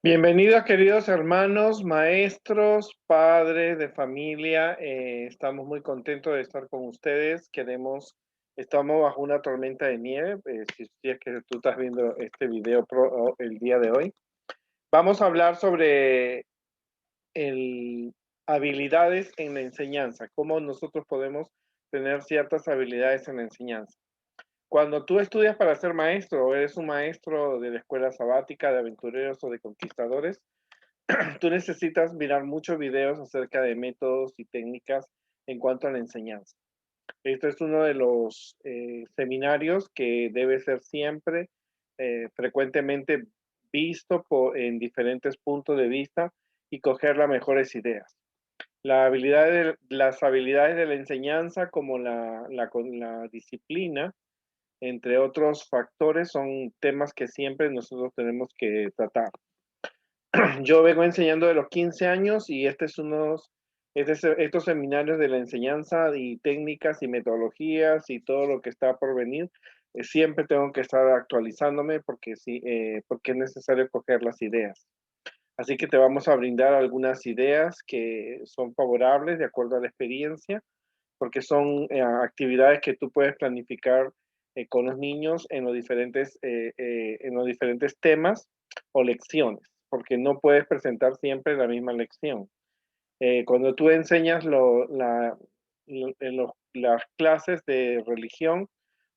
Bienvenidos, queridos hermanos, maestros, padres de familia. Estamos muy contentos de estar con ustedes. Estamos bajo una tormenta de nieve. Si es que tú estás viendo este video el día de hoy, vamos a hablar sobre el, habilidades en la enseñanza, cómo nosotros podemos tener ciertas habilidades en la enseñanza. Cuando tú estudias para ser maestro o eres un maestro de la escuela sabática, de aventureros o de conquistadores, tú necesitas mirar muchos videos acerca de métodos y técnicas en cuanto a la enseñanza. Esto es uno de los seminarios que debe ser siempre frecuentemente visto en diferentes puntos de vista y coger las mejores ideas. Las habilidades de la enseñanza, como la disciplina, entre otros factores, son temas que siempre nosotros tenemos que tratar. Yo vengo enseñando de los 15 años y estos seminarios de la enseñanza y técnicas y metodologías y todo lo que está por venir, siempre tengo que estar actualizándome porque, sí, porque es necesario coger las ideas. Así que te vamos a brindar algunas ideas que son favorables de acuerdo a la experiencia, porque son actividades que tú puedes planificar con los niños en los diferentes temas o lecciones, porque no puedes presentar siempre la misma lección. Cuando tú enseñas las clases de religión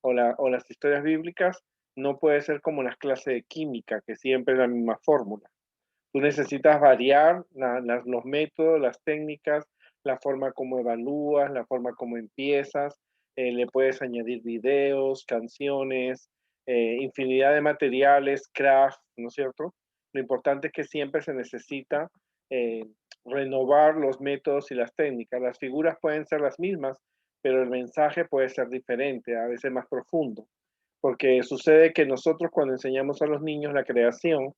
o las historias bíblicas, no puede ser como las clases de química, que siempre es la misma fórmula. Tú necesitas variar los métodos, las técnicas, la forma como evalúas, la forma como empiezas. Le puedes añadir videos, canciones, infinidad de materiales, craft, ¿no es cierto? Lo importante es que siempre se necesita eh, renovar los métodos y las técnicas. Las figuras pueden ser las mismas, pero el mensaje puede ser diferente, a veces más profundo, porque sucede que nosotros cuando enseñamos a los niños la creación,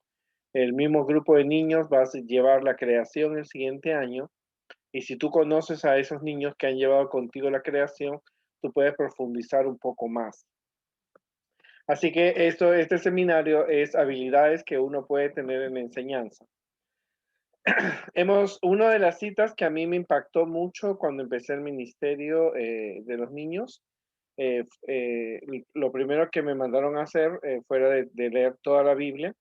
el mismo grupo de niños va a llevar la creación el siguiente año, y si tú conoces a esos niños que han llevado contigo la creación, tú puedes profundizar un poco más. Así que este seminario es habilidades que uno puede tener en la enseñanza. Una de las citas que a mí me impactó mucho cuando empecé el ministerio de los niños, lo primero que me mandaron a hacer, fuera de leer toda la Biblia,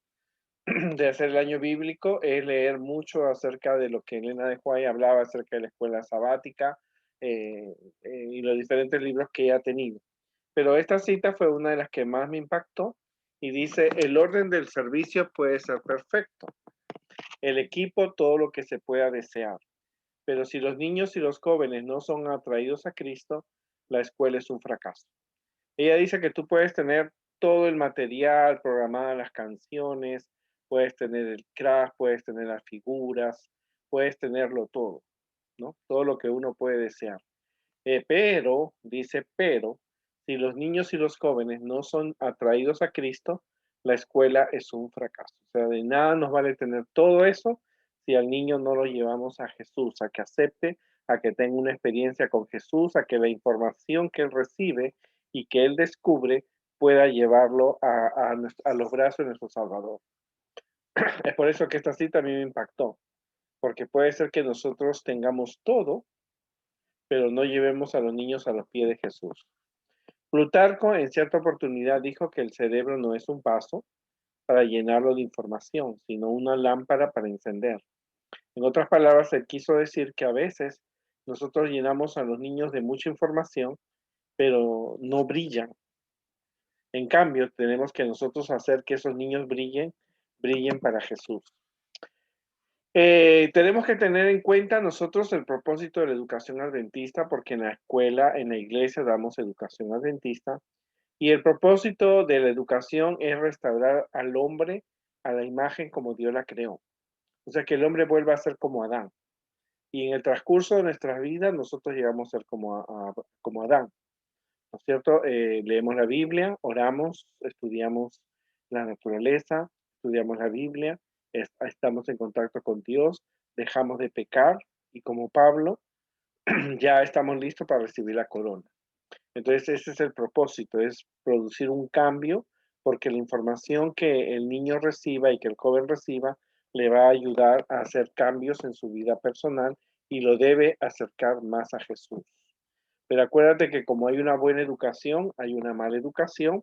de hacer el año bíblico, es leer mucho acerca de lo que Elena de White hablaba acerca de la escuela sabática, y los diferentes libros que ella ha tenido. Pero esta cita fue una de las que más me impactó y dice: el orden del servicio puede ser perfecto, el equipo todo lo que se pueda desear, pero si los niños y los jóvenes no son atraídos a Cristo, la escuela es un fracaso. Ella dice que tú puedes tener todo el material, programadas las canciones, puedes tener el craft, puedes tener las figuras, puedes tenerlo todo, ¿no? Todo lo que uno puede desear. Pero, si los niños y los jóvenes no son atraídos a Cristo, la escuela es un fracaso. O sea, de nada nos vale tener todo eso si al niño no lo llevamos a Jesús, a que acepte, a que tenga una experiencia con Jesús, a que la información que él recibe y que él descubre pueda llevarlo a los brazos de nuestro Salvador. Es por eso que esta cita a mí me impactó, porque puede ser que nosotros tengamos todo, pero no llevemos a los niños a los pies de Jesús. Plutarco en cierta oportunidad dijo que el cerebro no es un vaso para llenarlo de información, sino una lámpara para encender. En otras palabras, él quiso decir que a veces nosotros llenamos a los niños de mucha información, pero no brillan. En cambio, tenemos que nosotros hacer que esos niños brillen para Jesús. Tenemos que tener en cuenta nosotros el propósito de la educación adventista, porque en la escuela, en la iglesia damos educación adventista, y el propósito de la educación es restaurar al hombre a la imagen como Dios la creó. O sea, que el hombre vuelva a ser como Adán. Y en el transcurso de nuestras vidas nosotros llegamos a ser como Adán, ¿no es cierto? Leemos la Biblia, oramos, estudiamos la naturaleza, estudiamos la Biblia, estamos en contacto con Dios, dejamos de pecar y como Pablo ya estamos listos para recibir la corona. Entonces ese es el propósito, es producir un cambio, porque la información que el niño reciba y que el joven reciba le va a ayudar a hacer cambios en su vida personal y lo debe acercar más a Jesús. Pero acuérdate que como hay una buena educación, hay una mala educación,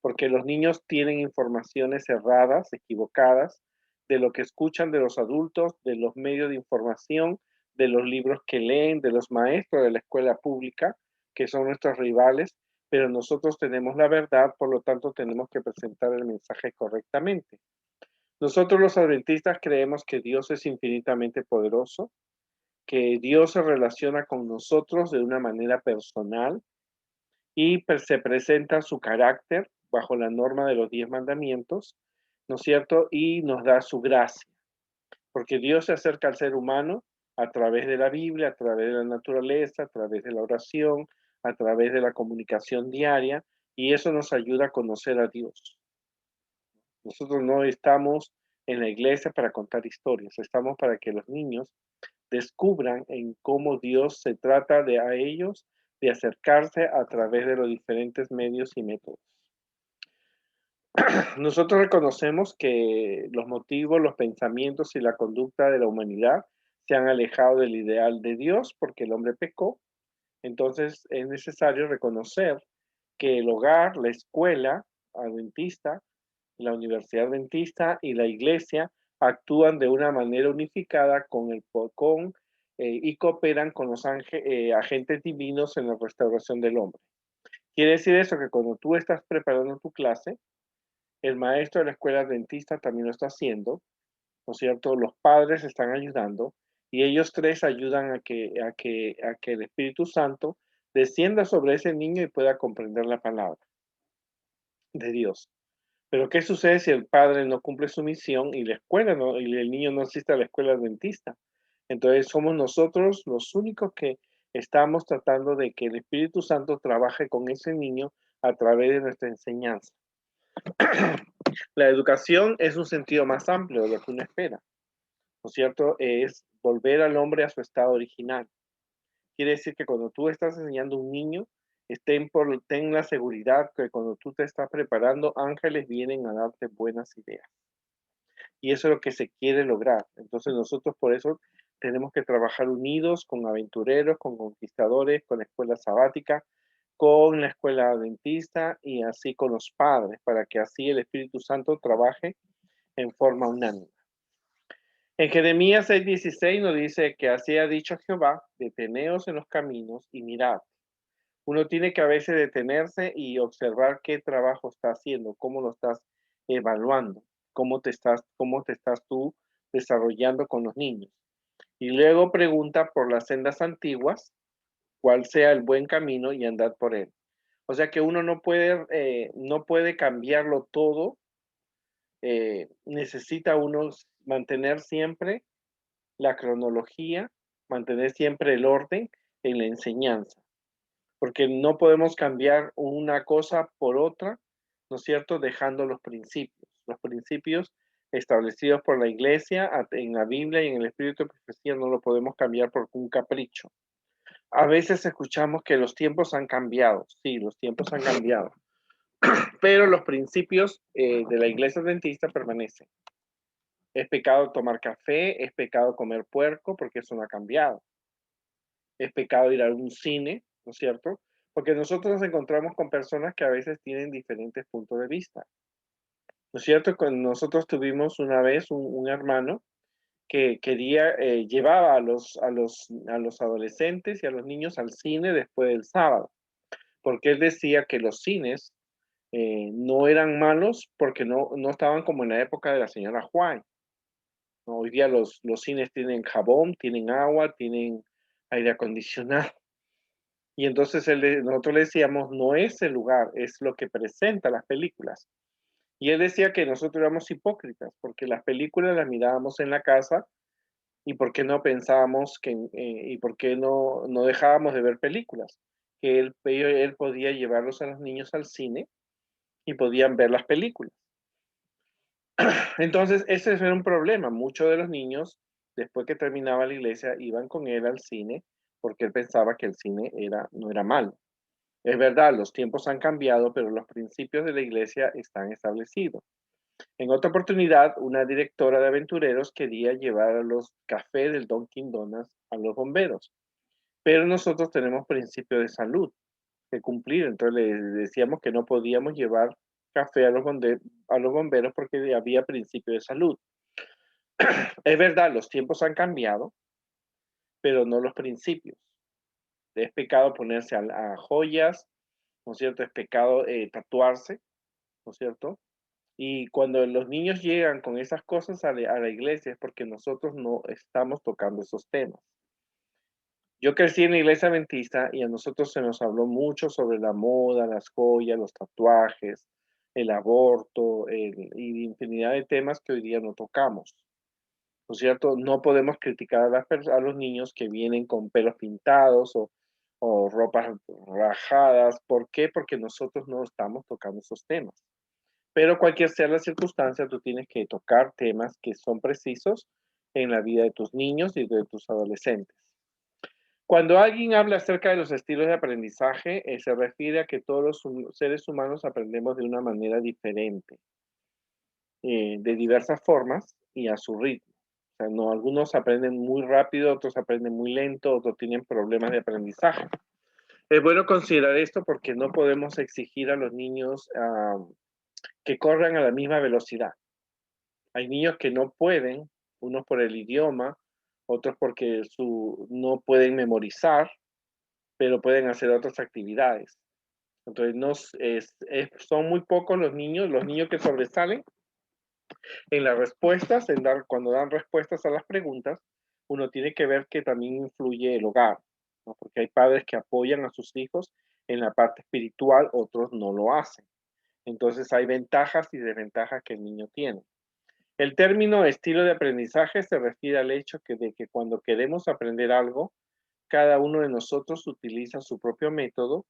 porque los niños tienen informaciones erradas, equivocadas, de lo que escuchan de los adultos, de los medios de información, de los libros que leen, de los maestros de la escuela pública, que son nuestros rivales, pero nosotros tenemos la verdad, por lo tanto tenemos que presentar el mensaje correctamente. Nosotros los adventistas creemos que Dios es infinitamente poderoso, que Dios se relaciona con nosotros de una manera personal y se presenta su carácter bajo la norma de los 10 mandamientos, ¿no es cierto? Y nos da su gracia, porque Dios se acerca al ser humano a través de la Biblia, a través de la naturaleza, a través de la oración, a través de la comunicación diaria, y eso nos ayuda a conocer a Dios. Nosotros no estamos en la iglesia para contar historias, estamos para que los niños descubran en cómo Dios se trata de a ellos, de acercarse a través de los diferentes medios y métodos. Nosotros reconocemos que los motivos, los pensamientos y la conducta de la humanidad se han alejado del ideal de Dios porque el hombre pecó. Entonces es necesario reconocer que el hogar, la escuela adventista, la universidad adventista y la iglesia actúan de una manera unificada y cooperan con los agentes divinos en la restauración del hombre. Quiere decir eso que cuando tú estás preparando tu clase, el maestro de la escuela adventista también lo está haciendo, ¿no es cierto? Los padres están ayudando y ellos tres ayudan a que el Espíritu Santo descienda sobre ese niño y pueda comprender la palabra de Dios. Pero ¿qué sucede si el padre no cumple su misión y la escuela no, y el niño no asiste a la escuela adventista? Entonces somos nosotros los únicos que estamos tratando de que el Espíritu Santo trabaje con ese niño a través de nuestra enseñanza. La educación es un sentido más amplio de lo que uno espera, ¿no es cierto? Es volver al hombre a su estado original. Quiere decir que cuando tú estás enseñando a un niño, ten la seguridad que cuando tú te estás preparando, ángeles vienen a darte buenas ideas. Y eso es lo que se quiere lograr. Entonces nosotros por eso tenemos que trabajar unidos con aventureros, con conquistadores, con la escuela sabática, con la escuela adventista y así con los padres, para que así el Espíritu Santo trabaje en forma unánime. En Jeremías 6:16 nos dice que así ha dicho Jehová, deteneos en los caminos y mirad. Uno tiene que a veces detenerse y observar qué trabajo está haciendo, cómo lo estás evaluando, cómo te estás tú desarrollando con los niños. Y luego pregunta por las sendas antiguas, cuál sea el buen camino y andad por él. O sea que uno no puede cambiarlo todo, necesita uno mantener siempre la cronología, mantener siempre el orden en la enseñanza, porque no podemos cambiar una cosa por otra, ¿no es cierto? Dejando los principios establecidos por la iglesia en la Biblia y en el Espíritu de Profecía no lo podemos cambiar por un capricho. A veces escuchamos que los tiempos han cambiado, sí, los tiempos han cambiado, pero los principios de la iglesia adventista permanecen. Es pecado tomar café, es pecado comer puerco, porque eso no ha cambiado. Es pecado ir a un cine, ¿no es cierto? Porque nosotros nos encontramos con personas que a veces tienen diferentes puntos de vista. ¿No es cierto? Nosotros tuvimos una vez un hermano que llevaba a los adolescentes y a los niños al cine después del sábado, porque él decía que los cines no eran malos porque no estaban como en la época de la señora Juan. ¿No? Hoy día los cines tienen jabón, tienen agua, tienen aire acondicionado. Y entonces nosotros le decíamos, no es el lugar, es lo que presenta las películas. Y él decía que nosotros éramos hipócritas, porque las películas las mirábamos en la casa y por qué no pensábamos y por qué no dejábamos de ver películas. Que él podía llevarlos a los niños al cine y podían ver las películas. Entonces, ese era un problema. Muchos de los niños, después que terminaba la iglesia, iban con él al cine porque él pensaba que el cine no era malo. Es verdad, los tiempos han cambiado, pero los principios de la iglesia están establecidos. En otra oportunidad, una directora de aventureros quería llevar a los cafés del Dunkin' Donuts a los bomberos, pero nosotros tenemos principios de salud que cumplir, entonces le decíamos que no podíamos llevar café a los bomberos porque había principios de salud. Es verdad, los tiempos han cambiado, pero no los principios. Es pecado ponerse a joyas, ¿no es cierto? Es pecado tatuarse, ¿no es cierto? Y cuando los niños llegan con esas cosas a la iglesia es porque nosotros no estamos tocando esos temas. Yo crecí en la iglesia adventista y a nosotros se nos habló mucho sobre la moda, las joyas, los tatuajes, el aborto y infinidad de temas que hoy día no tocamos. ¿No es cierto? No podemos criticar a los niños que vienen con pelos pintados o ropas rajadas. ¿Por qué? Porque nosotros no estamos tocando esos temas. Pero cualquier sea la circunstancia, tú tienes que tocar temas que son precisos en la vida de tus niños y de tus adolescentes. Cuando alguien habla acerca de los estilos de aprendizaje, se refiere a que todos los seres humanos aprendemos de una manera diferente, de diversas formas y a su ritmo. O sea, no, algunos aprenden muy rápido, otros aprenden muy lento, otros tienen problemas de aprendizaje. Es bueno considerar esto porque no podemos exigir a los niños que corran a la misma velocidad. Hay niños que no pueden, unos por el idioma, otros porque no pueden memorizar, pero pueden hacer otras actividades. Entonces, no, son muy pocos los niños que sobresalen en las respuestas, cuando dan respuestas a las preguntas, uno tiene que ver que también influye el hogar, ¿no? Porque hay padres que apoyan a sus hijos en la parte espiritual, otros no lo hacen. Entonces hay ventajas y desventajas que el niño tiene. El término estilo de aprendizaje se refiere al hecho de que cuando queremos aprender algo, cada uno de nosotros utiliza su propio método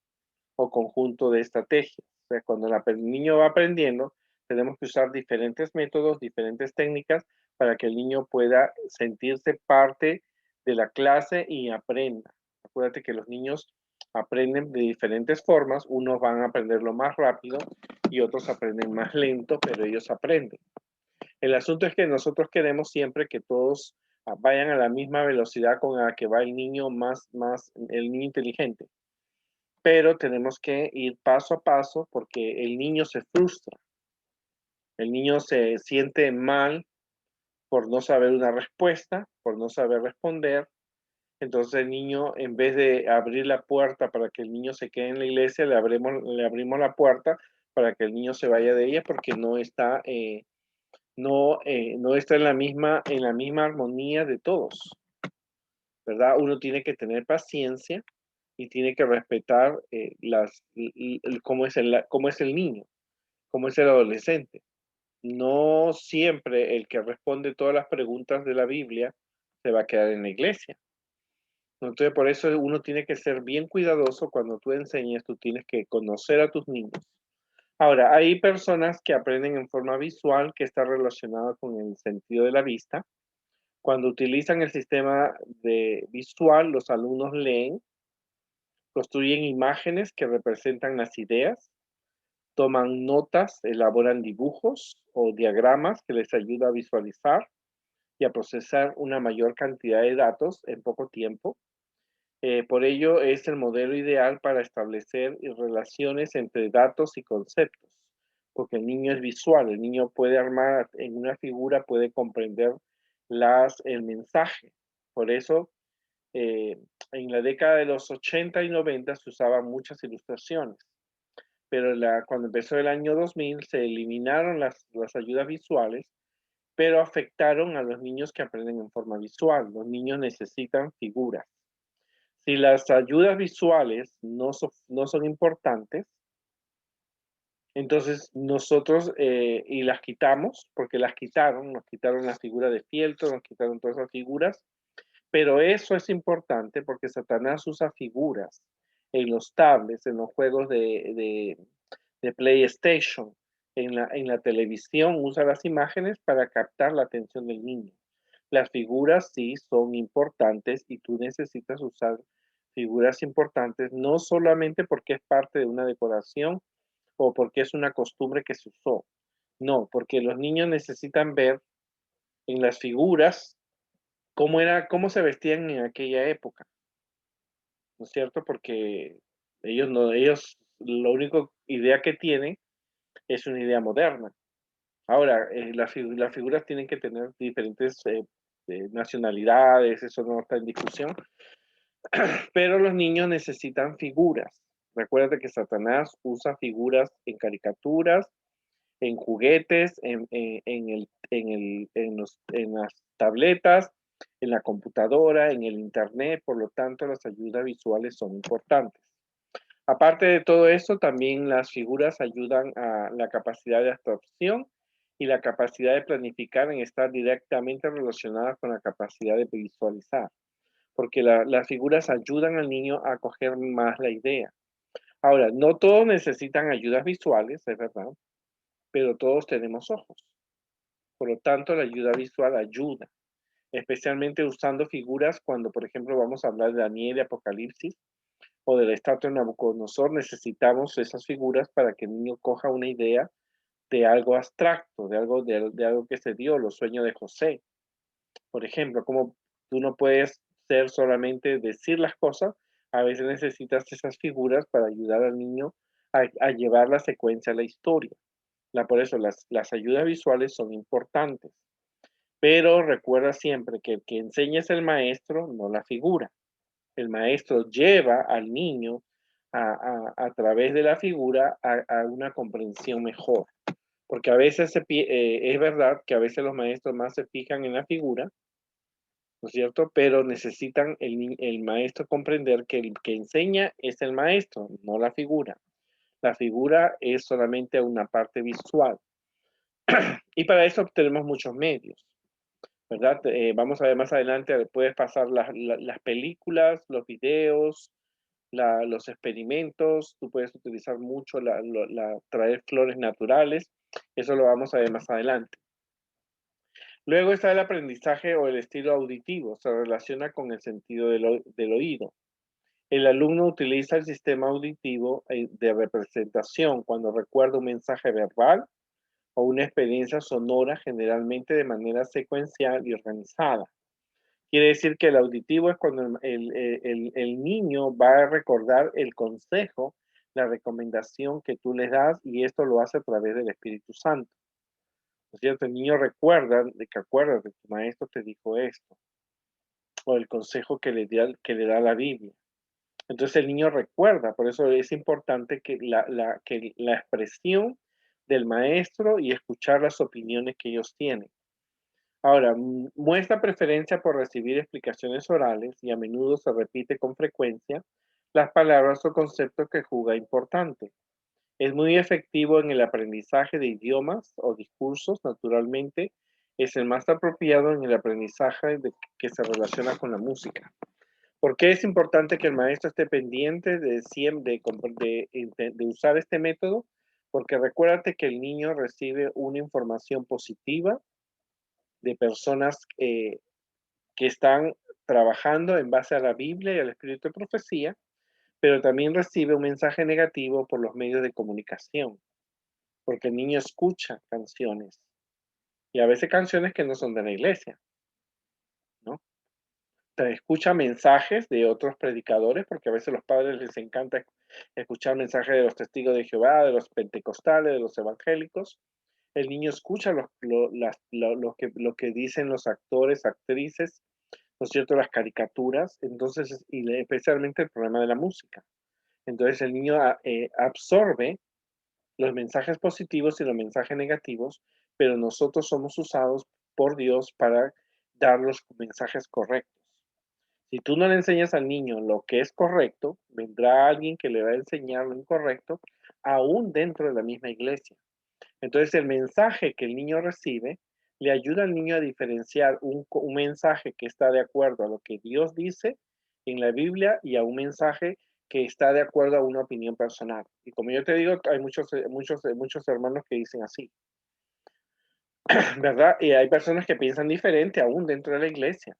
o conjunto de estrategias. O sea, cuando el niño va aprendiendo, tenemos que usar diferentes métodos, diferentes técnicas para que el niño pueda sentirse parte de la clase y aprenda. Acuérdate que los niños aprenden de diferentes formas, unos van a aprenderlo más rápido y otros aprenden más lento, pero ellos aprenden. El asunto es que nosotros queremos siempre que todos vayan a la misma velocidad con la que va el niño el niño inteligente. Pero tenemos que ir paso a paso porque el niño se frustra. El niño se siente mal por no saber una respuesta, por no saber responder. Entonces el niño, en vez de abrir la puerta para que el niño se quede en la iglesia, le abrimos la puerta para que el niño se vaya de ella porque no está en la misma armonía de todos, ¿verdad? Uno tiene que tener paciencia y tiene que respetar cómo es el niño, cómo es el adolescente. No siempre el que responde todas las preguntas de la Biblia se va a quedar en la iglesia. Entonces, por eso uno tiene que ser bien cuidadoso cuando tú enseñas, tú tienes que conocer a tus niños. Ahora, hay personas que aprenden en forma visual que está relacionada con el sentido de la vista. Cuando utilizan el sistema de visual, los alumnos leen, construyen imágenes que representan las ideas, toman notas, elaboran dibujos o diagramas que les ayuda a visualizar y a procesar una mayor cantidad de datos en poco tiempo. Por ello es el modelo ideal para establecer relaciones entre datos y conceptos, porque el niño es visual, el niño puede armar en una figura, puede comprender el mensaje. Por eso, en la década de los 80 y 90 se usaban muchas ilustraciones, pero cuando empezó el año 2000 se eliminaron las ayudas visuales, pero afectaron a los niños que aprenden en forma visual. Los niños necesitan figuras. Si las ayudas visuales no son importantes, entonces nosotros, y las quitamos, porque nos quitaron la figura de fieltro, nos quitaron todas esas figuras, pero eso es importante porque Satanás usa figuras en los tablets, en los juegos de PlayStation, en la televisión, usa las imágenes para captar la atención del niño. Las figuras sí son importantes y tú necesitas usar figuras importantes, no solamente porque es parte de una decoración o porque es una costumbre que se usó. No, porque los niños necesitan ver en las figuras cómo se vestían en aquella época, ¿no es cierto? Porque ellos la única idea que tienen es una idea moderna. Ahora, las figuras tienen que tener diferentes nacionalidades, eso no está en discusión, pero los niños necesitan figuras. Recuerda que Satanás usa figuras en caricaturas, en juguetes, en las tabletas, en la computadora, en el internet, por lo tanto las ayudas visuales son importantes. Aparte de todo eso, también las figuras ayudan a la capacidad de abstracción y la capacidad de planificar en estar directamente relacionadas con la capacidad de visualizar, porque las figuras ayudan al niño a coger más la idea. Ahora, no todos necesitan ayudas visuales, es verdad, pero todos tenemos ojos. Por lo tanto, la ayuda visual ayuda, especialmente usando figuras cuando, por ejemplo, vamos a hablar de Daniel, de Apocalipsis o de la estatua de Nabucodonosor, necesitamos esas figuras para que el niño coja una idea de algo abstracto, de algo que se dio, los sueños de José. Por ejemplo, como tú no puedes ser solamente decir las cosas, a veces necesitas esas figuras para ayudar al niño a llevar la secuencia a la historia. Por eso las ayudas visuales son importantes. Pero recuerda siempre que el que enseña es el maestro, no la figura. El maestro lleva al niño a través de la figura a una comprensión mejor. Porque a veces es verdad que a veces los maestros más se fijan en la figura, ¿no es cierto? Pero necesitan el maestro comprender que el que enseña es el maestro, no la figura. La figura es solamente una parte visual. Y para eso tenemos muchos medios, ¿verdad? Vamos a ver más adelante, puedes pasar las películas, los videos, los experimentos, tú puedes utilizar mucho traer flores naturales, eso lo vamos a ver más adelante. Luego está el aprendizaje o el estilo auditivo, se relaciona con el sentido del oído. El alumno utiliza el sistema auditivo de representación cuando recuerda un mensaje verbal o una experiencia sonora, generalmente de manera secuencial y organizada. Quiere decir que el auditivo es cuando el niño va a recordar el consejo, la recomendación que tú le das, y esto lo hace a través del Espíritu Santo. ¿No es cierto? El niño recuerda de que acuerdas de tu maestro te dijo esto, o el consejo que le da la Biblia. Entonces el niño recuerda, por eso es importante que que la expresión del maestro y escuchar las opiniones que ellos tienen. Ahora, muestra preferencia por recibir explicaciones orales y a menudo se repite con frecuencia las palabras o conceptos que juzga importante. Es muy efectivo en el aprendizaje de idiomas o discursos, naturalmente. Es el más apropiado en el aprendizaje que se relaciona con la música. ¿Por qué es importante que el maestro esté pendiente de usar este método? Porque recuérdate que el niño recibe una información positiva de personas que están trabajando en base a la Biblia y al espíritu de profecía, pero también recibe un mensaje negativo por los medios de comunicación, porque el niño escucha canciones y a veces canciones que no son de la iglesia, ¿no? Escucha mensajes de otros predicadores, porque a veces a los padres les encanta escuchar mensajes de los testigos de Jehová, de los pentecostales, de los evangélicos. El niño escucha lo que dicen los actores, actrices, ¿no es cierto?, las caricaturas, entonces, especialmente el problema de la música. Entonces el niño absorbe los mensajes positivos y los mensajes negativos, pero nosotros somos usados por Dios para dar los mensajes correctos. Si tú no le enseñas al niño lo que es correcto, vendrá alguien que le va a enseñar lo incorrecto, aún dentro de la misma iglesia. Entonces, el mensaje que el niño recibe le ayuda al niño a diferenciar un mensaje que está de acuerdo a lo que Dios dice en la Biblia y a un mensaje que está de acuerdo a una opinión personal. Y como yo te digo, hay muchos hermanos que dicen así, ¿verdad? Y hay personas que piensan diferente aún dentro de la iglesia.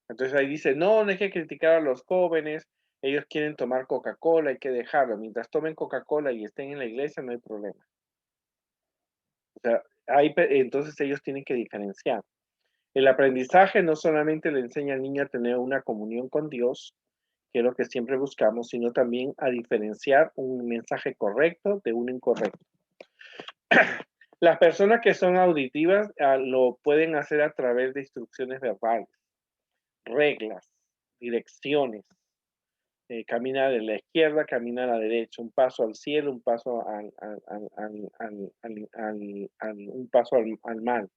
Entonces ahí dice, no, no hay que criticar a los jóvenes, ellos quieren tomar Coca-Cola, hay que dejarlo. Mientras tomen Coca-Cola y estén en la iglesia, no hay problema. O sea, Entonces ellos tienen que diferenciar. El aprendizaje no solamente le enseña al niño a tener una comunión con Dios, que es lo que siempre buscamos, sino también a diferenciar un mensaje correcto de uno incorrecto. Las personas que son auditivas lo pueden hacer a través de instrucciones verbales, reglas, direcciones. Camina de la izquierda, camina a la derecha, un paso al cielo, un paso un paso al mal.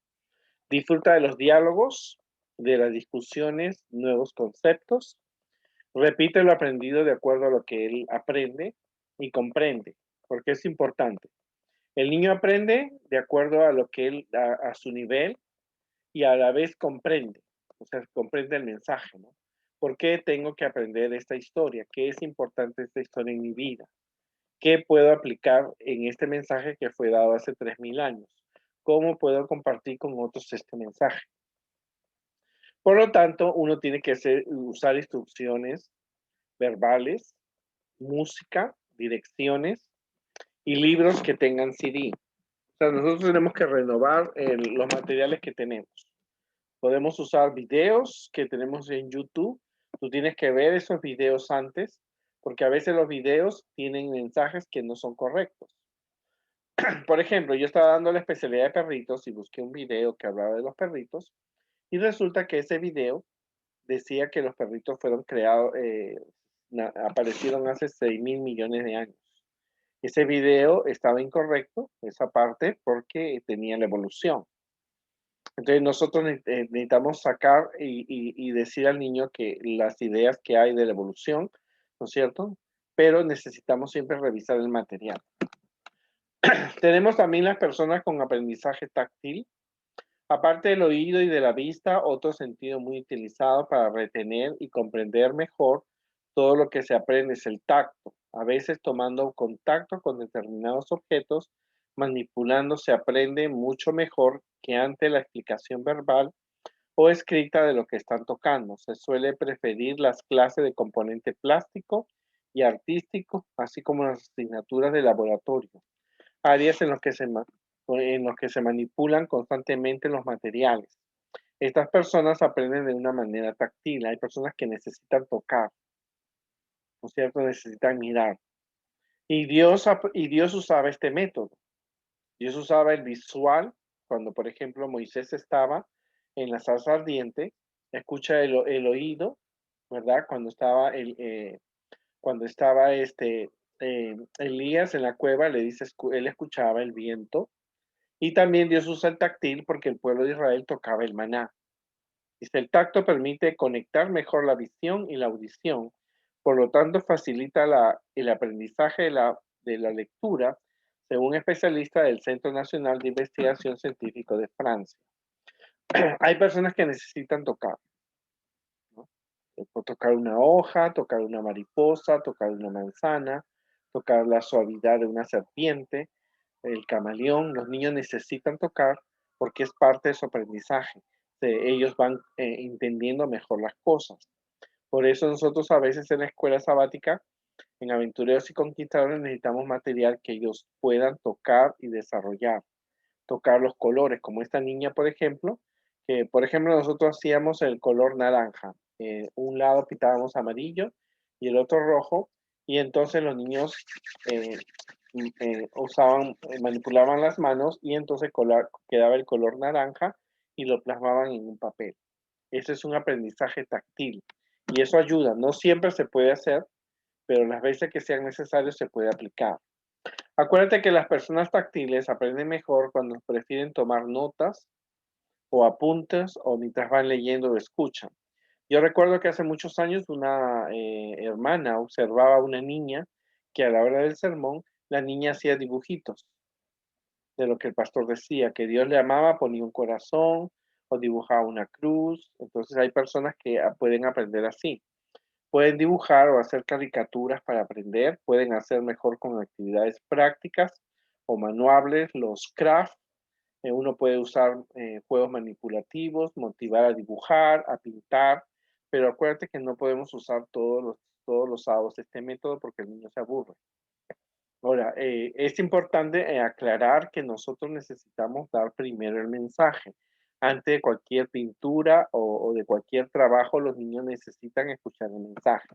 Disfruta de los diálogos, de las discusiones, nuevos conceptos. Repite lo aprendido de acuerdo a lo que él aprende y comprende, porque es importante. El niño aprende de acuerdo a lo que él, a su nivel, y a la vez comprende, o sea, comprende el mensaje, ¿no? ¿Por qué tengo que aprender esta historia? ¿Qué es importante esta historia en mi vida? ¿Qué puedo aplicar en este mensaje que fue dado hace 3000 años? ¿Cómo puedo compartir con otros este mensaje? Por lo tanto, uno tiene que usar instrucciones verbales, música, direcciones y libros que tengan CD. O sea, nosotros tenemos que renovar los materiales que tenemos. Podemos usar videos que tenemos en YouTube. Tú tienes que ver esos videos antes, porque a veces los videos tienen mensajes que no son correctos. Por ejemplo, yo estaba dando la especialidad de perritos y busqué un video que hablaba de los perritos y resulta que ese video decía que los perritos fueron creados, aparecieron hace 6.000 millones de años. Ese video estaba incorrecto, esa parte, porque tenía la evolución. Entonces nosotros necesitamos sacar y decir al niño que las ideas que hay de la evolución, ¿no es cierto? Pero necesitamos siempre revisar el material. Tenemos también las personas con aprendizaje táctil. Aparte del oído y de la vista, otro sentido muy utilizado para retener y comprender mejor todo lo que se aprende es el tacto. A veces tomando contacto con determinados objetos, manipulando se aprende mucho mejor que ante la explicación verbal o escrita de lo que están tocando. Se suele preferir las clases de componente plástico y artístico, así como las asignaturas de laboratorio, áreas en los que se manipulan constantemente los materiales. Estas personas aprenden de una manera táctil. Hay personas que necesitan tocar, ¿no es cierto? Necesitan mirar. Y Dios usaba este método. Dios usaba el visual cuando, por ejemplo, Moisés estaba en la zarza ardiente, escucha el oído, ¿verdad? Cuando estaba Elías en la cueva, le dice, él escuchaba el viento. Y también Dios usa el táctil porque el pueblo de Israel tocaba el maná. Dice, el tacto permite conectar mejor la visión y la audición, por lo tanto facilita el aprendizaje de la lectura, según especialista del Centro Nacional de Investigación Científico de Francia. Hay personas que necesitan tocar, ¿no? Tocar una hoja, tocar una mariposa, tocar una manzana, tocar la suavidad de una serpiente, el camaleón. Los niños necesitan tocar porque es parte de su aprendizaje. Ellos van entendiendo mejor las cosas. Por eso nosotros a veces en la escuela sabática, en Aventureros y Conquistadores, necesitamos material que ellos puedan tocar y desarrollar. Tocar los colores, como esta niña, por ejemplo, que por ejemplo nosotros hacíamos el color naranja. Un lado pintábamos amarillo y el otro rojo, y entonces los niños eh, manipulaban las manos y entonces quedaba el color naranja y lo plasmaban en un papel. Ese es un aprendizaje táctil y eso ayuda. No siempre se puede hacer, pero las veces que sean necesarios se puede aplicar. Acuérdate que las personas táctiles aprenden mejor cuando prefieren tomar notas o apuntes o mientras van leyendo o escuchan. Yo recuerdo que hace muchos años una hermana observaba a una niña que a la hora del sermón la niña hacía dibujitos de lo que el pastor decía, que Dios le amaba, ponía un corazón o dibujaba una cruz. Entonces hay personas que pueden aprender así. Pueden dibujar o hacer caricaturas para aprender, pueden hacer mejor con actividades prácticas o manuales, los craft. Uno puede usar juegos manipulativos, motivar a dibujar, a pintar, pero acuérdate que no podemos usar todos los sábados este método porque el niño se aburre. Ahora, es importante aclarar que nosotros necesitamos dar primero el mensaje. Antes de cualquier pintura o de cualquier trabajo, los niños necesitan escuchar el mensaje.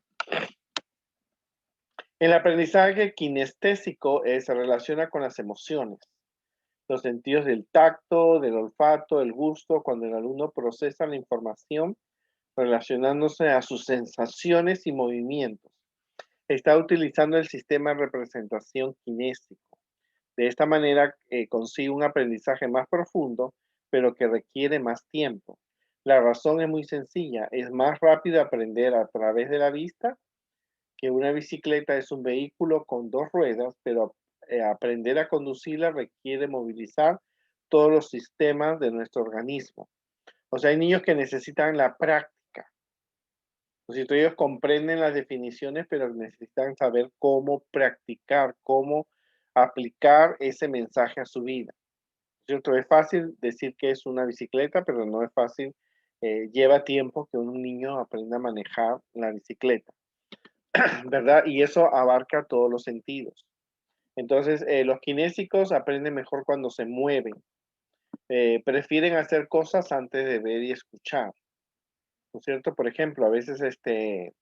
El aprendizaje kinestésico se relaciona con las emociones, los sentidos del tacto, del olfato, del gusto, cuando el alumno procesa la información relacionándose a sus sensaciones y movimientos. Está utilizando el sistema de representación kinésico. De esta manera consigue un aprendizaje más profundo, pero que requiere más tiempo. La razón es muy sencilla, es más rápido aprender a través de la vista que una bicicleta es un vehículo con dos ruedas, pero aprender a conducirla requiere movilizar todos los sistemas de nuestro organismo. O sea, hay niños que necesitan la práctica. O sea, ellos comprenden las definiciones, pero necesitan saber cómo practicar, cómo aplicar ese mensaje a su vida. ¿Cierto? Es fácil decir que es una bicicleta, pero no es fácil. Lleva tiempo que un niño aprenda a manejar la bicicleta, ¿verdad? Y eso abarca todos los sentidos. Entonces, los kinésicos aprenden mejor cuando se mueven. Prefieren hacer cosas antes de ver y escuchar, ¿no es cierto? Por ejemplo, a veces que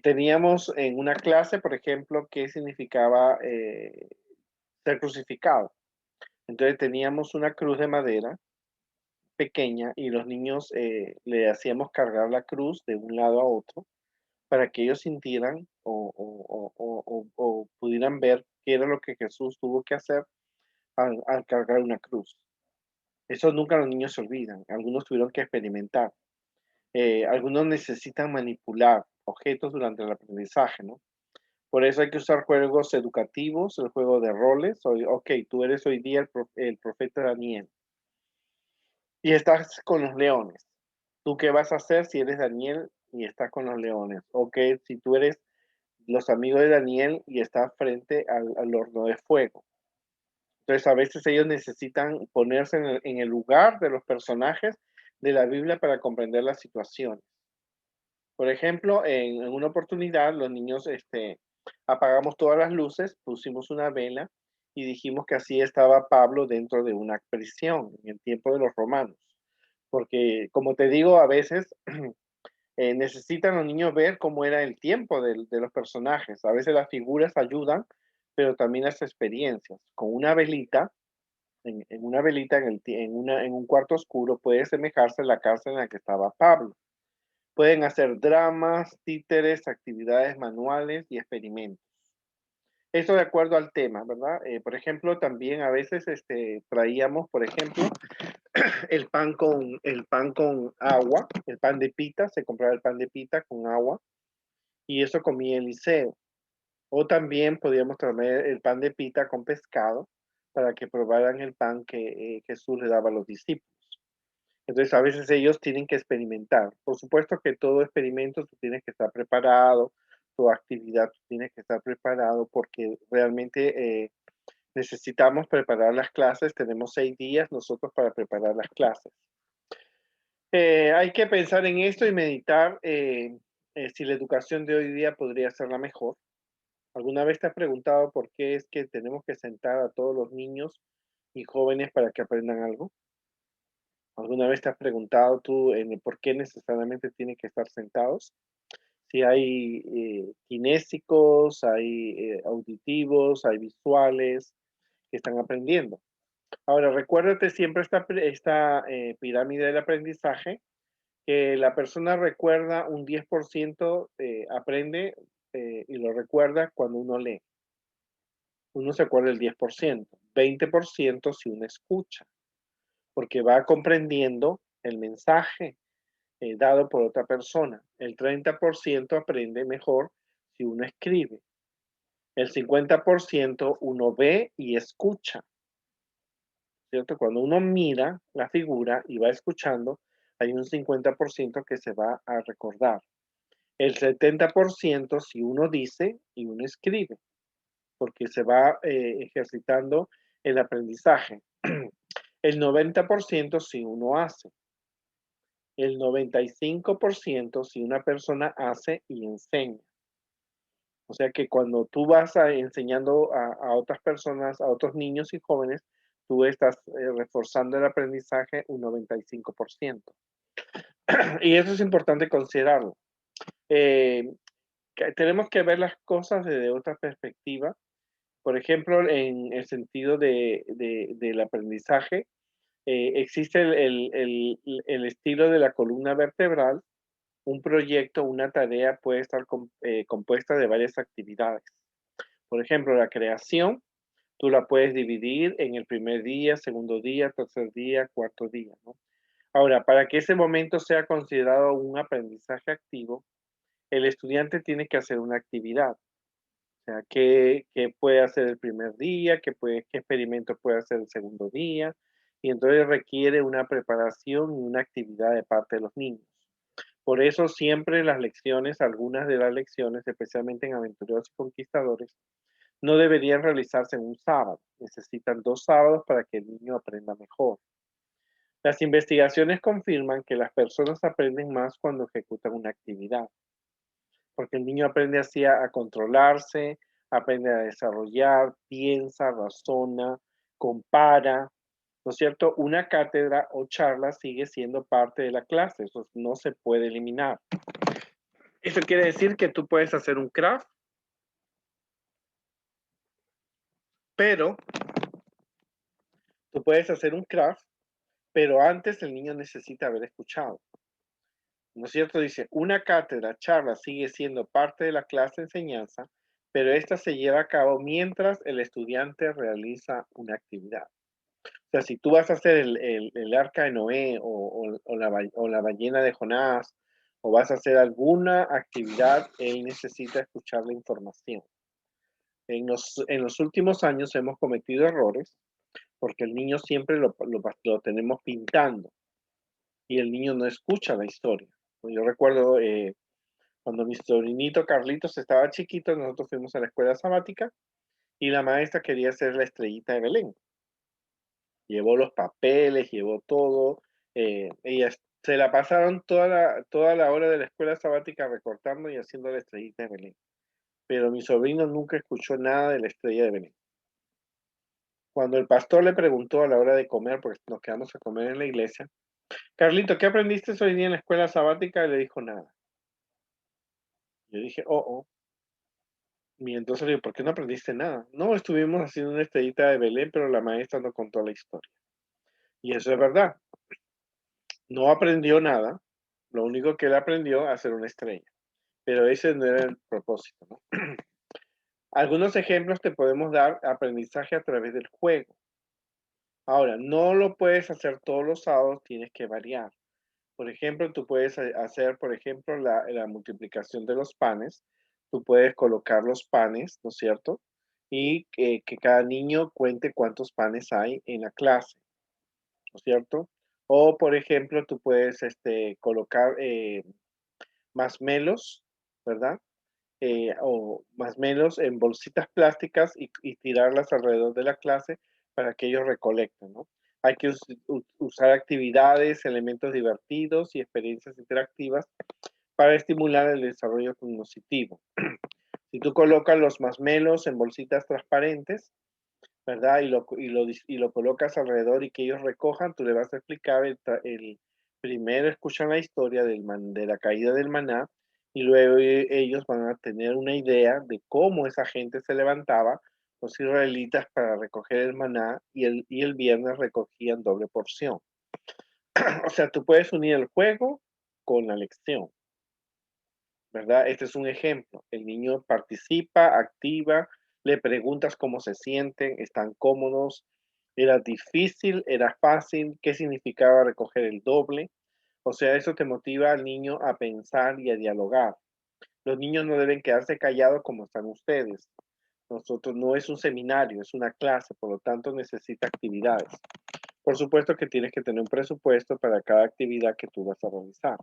teníamos en una clase, por ejemplo, qué significaba ser crucificado. Entonces teníamos una cruz de madera pequeña y los niños le hacíamos cargar la cruz de un lado a otro para que ellos sintieran o pudieran ver qué era lo que Jesús tuvo que hacer al cargar una cruz. Eso nunca los niños se olvidan. Algunos tuvieron que experimentar. Algunos necesitan manipular objetos durante el aprendizaje, ¿no? Por eso hay que usar juegos educativos, el juego de roles. Ok, tú eres hoy día el profeta Daniel y estás con los leones. ¿Tú qué vas a hacer si eres Daniel y estás con los leones? Ok, si tú eres los amigos de Daniel y estás frente al horno de fuego. Entonces, a veces ellos necesitan ponerse en el lugar de los personajes de la Biblia para comprender las situaciones. Por ejemplo, en una oportunidad, los niños apagamos todas las luces, pusimos una vela y dijimos que así estaba Pablo dentro de una prisión en el tiempo de los romanos. Porque, como te digo, a veces necesitan los niños ver cómo era el tiempo de los personajes. A veces las figuras ayudan, pero también las experiencias. Con una velita, en una velita en un cuarto oscuro puede semejarse a la casa en la que estaba Pablo. Pueden hacer dramas, títeres, actividades manuales y experimentos. Esto de acuerdo al tema, ¿verdad? Por ejemplo, también a veces traíamos, por ejemplo, el pan con agua, el pan de pita, se compraba el pan de pita con agua y eso comía Eliseo. O también podíamos traer el pan de pita con pescado para que probaran el pan que Jesús le daba a los discípulos. Entonces, a veces ellos tienen que experimentar. Por supuesto que todo experimento tú tienes que estar preparado, toda actividad tú tienes que estar preparado porque realmente necesitamos preparar las clases. Tenemos 6 días nosotros para preparar las clases. Hay que pensar en esto y meditar si la educación de hoy día podría ser la mejor. ¿Alguna vez te has preguntado por qué es que tenemos que sentar a todos los niños y jóvenes para que aprendan algo? ¿Alguna vez te has preguntado tú en el por qué necesariamente tienen que estar sentados? Si hay kinésicos, hay auditivos, hay visuales que están aprendiendo. Ahora, recuérdate siempre esta pirámide del aprendizaje, que la persona recuerda un 10%, aprende y lo recuerda cuando uno lee. Uno se acuerda el 10%, 20% si uno escucha, porque va comprendiendo el mensaje dado por otra persona. El 30% aprende mejor si uno escribe. El 50% uno ve y escucha, ¿cierto? Cuando uno mira la figura y va escuchando, hay un 50% que se va a recordar. El 70% si uno dice y uno escribe, porque se va ejercitando el aprendizaje. El 90% si uno hace. El 95% si una persona hace y enseña. O sea que cuando tú vas enseñando a otras personas, a otros niños y jóvenes, tú estás reforzando el aprendizaje un 95%. Y eso es importante considerarlo. Eh, Tenemos que ver las cosas desde otra perspectiva. Por ejemplo, en el sentido del aprendizaje, existe el estilo de la columna vertebral. Un proyecto, una tarea puede estar compuesta de varias actividades. Por ejemplo, la creación, tú la puedes dividir en el primer día, segundo día, tercer día, cuarto día, ¿no? Ahora, para que ese momento sea considerado un aprendizaje activo, el estudiante tiene que hacer una actividad. O sea, ¿qué puede hacer el primer día? ¿Qué experimento puede hacer el segundo día? Y entonces requiere una preparación y una actividad de parte de los niños. Por eso siempre las lecciones, algunas de las lecciones, especialmente en Aventureros y Conquistadores, no deberían realizarse en un sábado. Necesitan 2 sábados para que el niño aprenda mejor. Las investigaciones confirman que las personas aprenden más cuando ejecutan una actividad, porque el niño aprende así a controlarse, aprende a desarrollar, piensa, razona, compara, ¿no es cierto? Una cátedra o charla sigue siendo parte de la clase, eso no se puede eliminar. Eso quiere decir que tú puedes hacer un craft, pero tú puedes hacer un craft, pero antes el niño necesita haber escuchado. ¿No es cierto? Dice, una cátedra, charla sigue siendo parte de la clase de enseñanza, pero esta se lleva a cabo mientras el estudiante realiza una actividad. O sea, si tú vas a hacer el arca de Noé o la ballena de Jonás, o vas a hacer alguna actividad, él necesita escuchar la información. En los últimos años hemos cometido errores porque el niño siempre lo tenemos pintando y el niño no escucha la historia. Yo recuerdo cuando mi sobrinito Carlitos estaba chiquito, nosotros fuimos a la escuela sabática y la maestra quería hacer la estrellita de Belén. Llevó los papeles, llevó todo. Ellas se la pasaron toda la hora de la escuela sabática recortando y haciendo la estrellita de Belén. Pero mi sobrino nunca escuchó nada de la estrella de Belén. Cuando el pastor le preguntó a la hora de comer, porque nos quedamos a comer en la iglesia, Carlito, ¿qué aprendiste hoy día en la escuela sabática? Y le dijo nada. Yo dije, oh, oh. Y entonces le digo, ¿por qué no aprendiste nada? No, estuvimos haciendo una estrellita de Belén, pero la maestra no contó la historia. Y eso es verdad. No aprendió nada. Lo único que él aprendió a hacer una estrella. Pero ese no era el propósito, ¿no? Algunos ejemplos te podemos dar aprendizaje a través del juego. Ahora, no lo puedes hacer todos los sábados, tienes que variar. Por ejemplo, tú puedes hacer, por ejemplo, la multiplicación de los panes. Tú puedes colocar los panes, ¿no es cierto? Y que cada niño cuente cuántos panes hay en la clase, ¿no es cierto? O, por ejemplo, tú puedes colocar masmelos, ¿verdad? O masmelos en bolsitas plásticas y tirarlas alrededor de la clase para que ellos recolecten, ¿no? Hay que usar actividades, elementos divertidos y experiencias interactivas para estimular el desarrollo cognitivo. Si tú colocas los masmelos en bolsitas transparentes, ¿verdad? Y lo colocas alrededor y que ellos recojan, tú le vas a explicar primero escuchan la historia de la caída del maná y luego ellos van a tener una idea de cómo esa gente se levantaba, los israelitas, para recoger el maná y el viernes recogían doble porción. O sea, tú puedes unir el juego con la lección, ¿verdad? Este es un ejemplo. El niño participa, activa, le preguntas cómo se sienten, están cómodos, era difícil, era fácil, qué significaba recoger el doble. O sea, eso te motiva al niño a pensar y a dialogar. Los niños no deben quedarse callados como están ustedes. Nosotros no es un seminario, es una clase, por lo tanto necesita actividades. Por supuesto que tienes que tener un presupuesto para cada actividad que tú vas a realizar.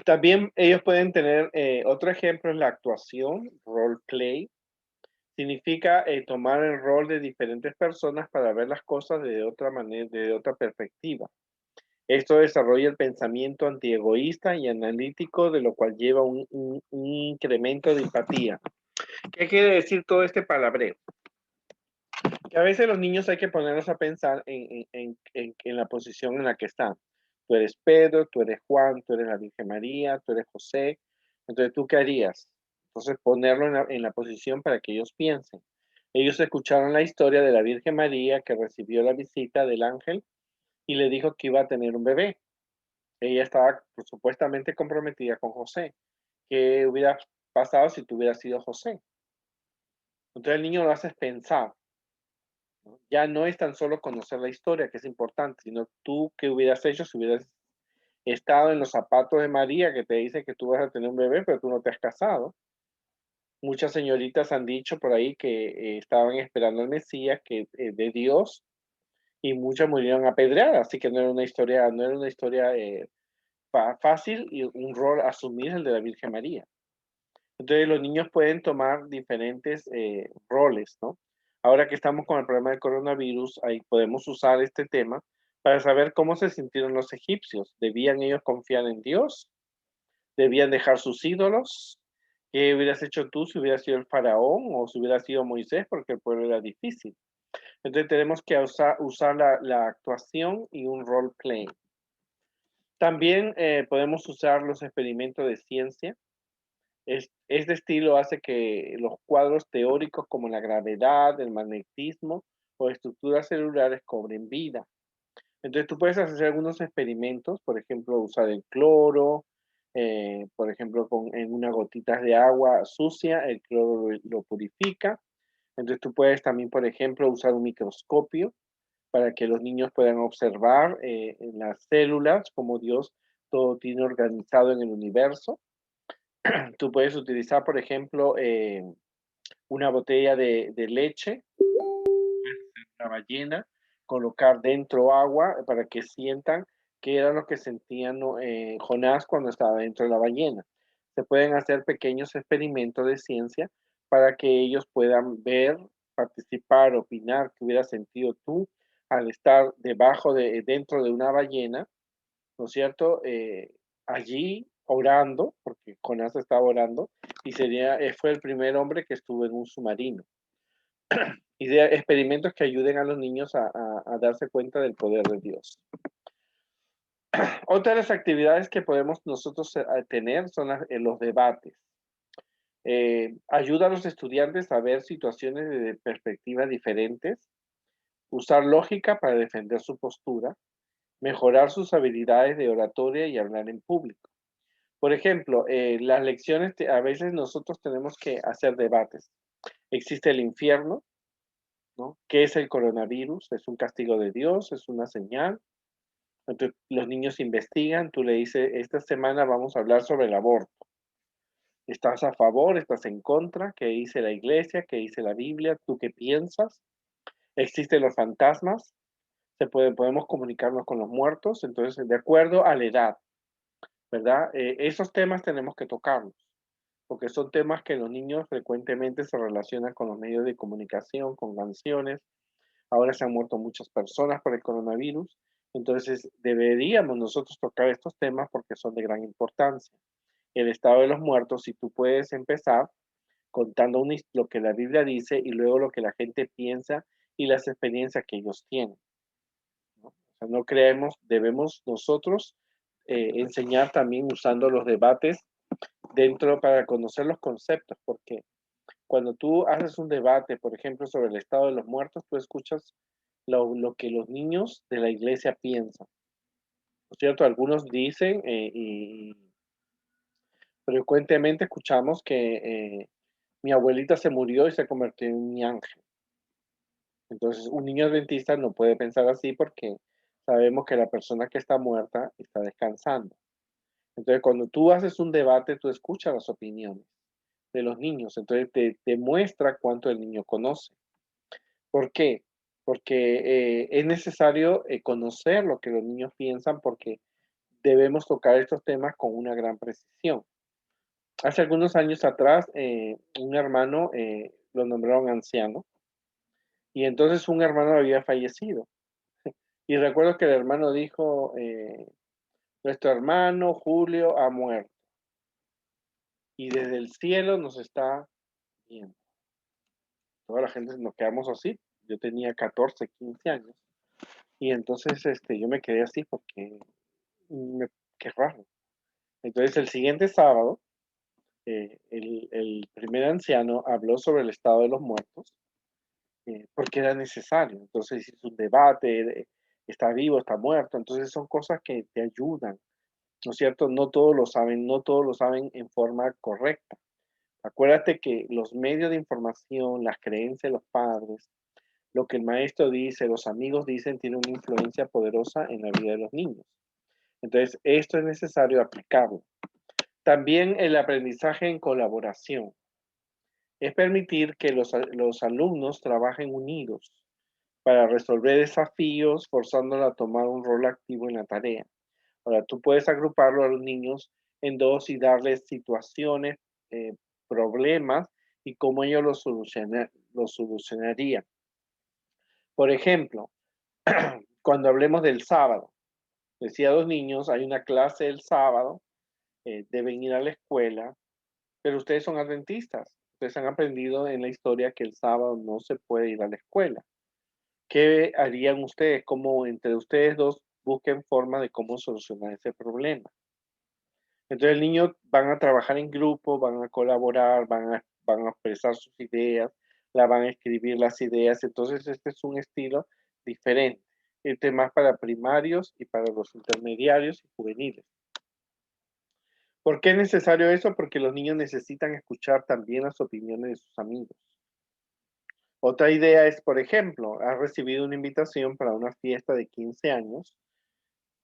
También ellos pueden tener, otro ejemplo es la actuación, role play. Significa tomar el rol de diferentes personas para ver las cosas de otra manera, de otra perspectiva. Esto desarrolla el pensamiento antiegoísta y analítico, de lo cual lleva un incremento de empatía. ¿Qué quiere decir todo este palabreo? Que a veces los niños hay que ponerlos a pensar en la posición en la que están. Tú eres Pedro, tú eres Juan, tú eres la Virgen María, tú eres José. Entonces, ¿tú qué harías? Entonces, ponerlo en la posición para que ellos piensen. Ellos escucharon la historia de la Virgen María que recibió la visita del ángel y le dijo que iba a tener un bebé. Ella estaba pues, supuestamente comprometida con José. ¿Qué hubiera pasado si tú hubieras sido José? Entonces el niño lo haces pensar, ¿no? Ya no es tan solo conocer la historia, que es importante, sino tú qué hubieras hecho si hubieras estado en los zapatos de María, que te dice que tú vas a tener un bebé, pero tú no te has casado. Muchas señoritas han dicho por ahí que estaban esperando al Mesías que, de Dios, y muchas murieron apedreadas, así que no era una historia fácil y un rol asumir el de la Virgen María. Entonces los niños pueden tomar diferentes roles, ¿no? Ahora que estamos con el problema del coronavirus, ahí podemos usar este tema para saber cómo se sintieron los egipcios. ¿Debían ellos confiar en Dios? ¿Debían dejar sus ídolos? ¿Qué hubieras hecho tú si hubieras sido el faraón o si hubieras sido Moisés? Porque el pueblo era difícil. Entonces tenemos que usar la actuación y un role play. También podemos usar los experimentos de ciencia. Este estilo hace que los cuadros teóricos como la gravedad, el magnetismo o estructuras celulares cobren vida. Entonces tú puedes hacer algunos experimentos, por ejemplo, usar el cloro, por ejemplo, en unas gotitas de agua sucia, el cloro lo purifica. Entonces tú puedes también, por ejemplo, usar un microscopio para que los niños puedan observar en las células cómo Dios todo tiene organizado en el universo. Tú puedes utilizar, por ejemplo, una botella de leche, una ballena, colocar dentro agua para que sientan qué era lo que sentían Jonás cuando estaba dentro de la ballena. Se pueden hacer pequeños experimentos de ciencia para que ellos puedan ver, participar, opinar qué hubiera sentido tú al estar dentro de una ballena, ¿no es cierto? Allí orando, porque Jonás estaba orando, y fue el primer hombre que estuvo en un submarino. Y de experimentos que ayuden a los niños a darse cuenta del poder de Dios. Otra de las actividades que podemos nosotros tener son los debates. Ayuda a los estudiantes a ver situaciones de perspectivas diferentes, usar lógica para defender su postura, mejorar sus habilidades de oratoria y hablar en público. Por ejemplo, las lecciones, a veces nosotros tenemos que hacer debates. Existe el infierno, ¿no? ¿Qué es el coronavirus? ¿Es un castigo de Dios? ¿Es una señal? Entonces, los niños investigan, tú le dices, esta semana vamos a hablar sobre el aborto. ¿Estás a favor? ¿Estás en contra? ¿Qué dice la iglesia? ¿Qué dice la Biblia? ¿Tú qué piensas? ¿Existen los fantasmas? Podemos comunicarnos con los muertos. Entonces, de acuerdo a la edad, ¿verdad? Esos temas tenemos que tocarlos, porque son temas que los niños frecuentemente se relacionan con los medios de comunicación, con canciones. Ahora se han muerto muchas personas por el coronavirus, entonces deberíamos nosotros tocar estos temas porque son de gran importancia. El estado de los muertos, si tú puedes empezar contando lo que la Biblia dice y luego lo que la gente piensa y las experiencias que ellos tienen, ¿no? O sea, no creemos, debemos nosotros enseñar también usando los debates dentro para conocer los conceptos, porque cuando tú haces un debate, por ejemplo, sobre el estado de los muertos, tú escuchas lo que los niños de la iglesia piensan, ¿no es cierto? Algunos dicen, y frecuentemente escuchamos que mi abuelita se murió y se convirtió en mi ángel. Entonces, un niño adventista no puede pensar así porque sabemos que la persona que está muerta está descansando. Entonces, cuando tú haces un debate, tú escuchas las opiniones de los niños, entonces te muestra cuánto el niño conoce. ¿Por qué? Porque es necesario conocer lo que los niños piensan porque debemos tocar estos temas con una gran precisión. Hace algunos años atrás, un hermano lo nombraron anciano y entonces un hermano había fallecido Y recuerdo que el hermano dijo, nuestro hermano Julio ha muerto y desde el cielo nos está viendo. Toda la gente nos quedamos así. Yo tenía 14, 15 años. Y entonces yo me quedé así porque qué raro. Entonces el siguiente sábado, el primer anciano habló sobre el estado de los muertos porque era necesario. Entonces hizo un debate, está vivo, está muerto. Entonces son cosas que te ayudan, ¿no es cierto? No todos lo saben, no todos lo saben en forma correcta. Acuérdate que los medios de información, las creencias de los padres, lo que el maestro dice, los amigos dicen, tiene una influencia poderosa en la vida de los niños. Entonces, esto es necesario aplicarlo. También el aprendizaje en colaboración. Es permitir que los alumnos trabajen unidos para resolver desafíos, forzándolos a tomar un rol activo en la tarea. Ahora, tú puedes agruparlo a los niños en dos y darles situaciones, eh, problemas y cómo ellos los solucionarían. Por ejemplo, cuando hablemos del sábado, decía a los niños, hay una clase el sábado, deben ir a la escuela, pero ustedes son adventistas. Ustedes han aprendido en la historia que el sábado no se puede ir a la escuela. ¿Qué harían ustedes? ¿Cómo entre ustedes dos busquen forma de cómo solucionar ese problema? Entonces el niño van a trabajar en grupo, van a colaborar, van a expresar sus ideas, la van a escribir las ideas. Entonces este es un estilo diferente. Este es más para primarios y para los intermediarios y juveniles. ¿Por qué es necesario eso? Porque los niños necesitan escuchar también las opiniones de sus amigos. Otra idea es, por ejemplo, has recibido una invitación para una fiesta de 15 años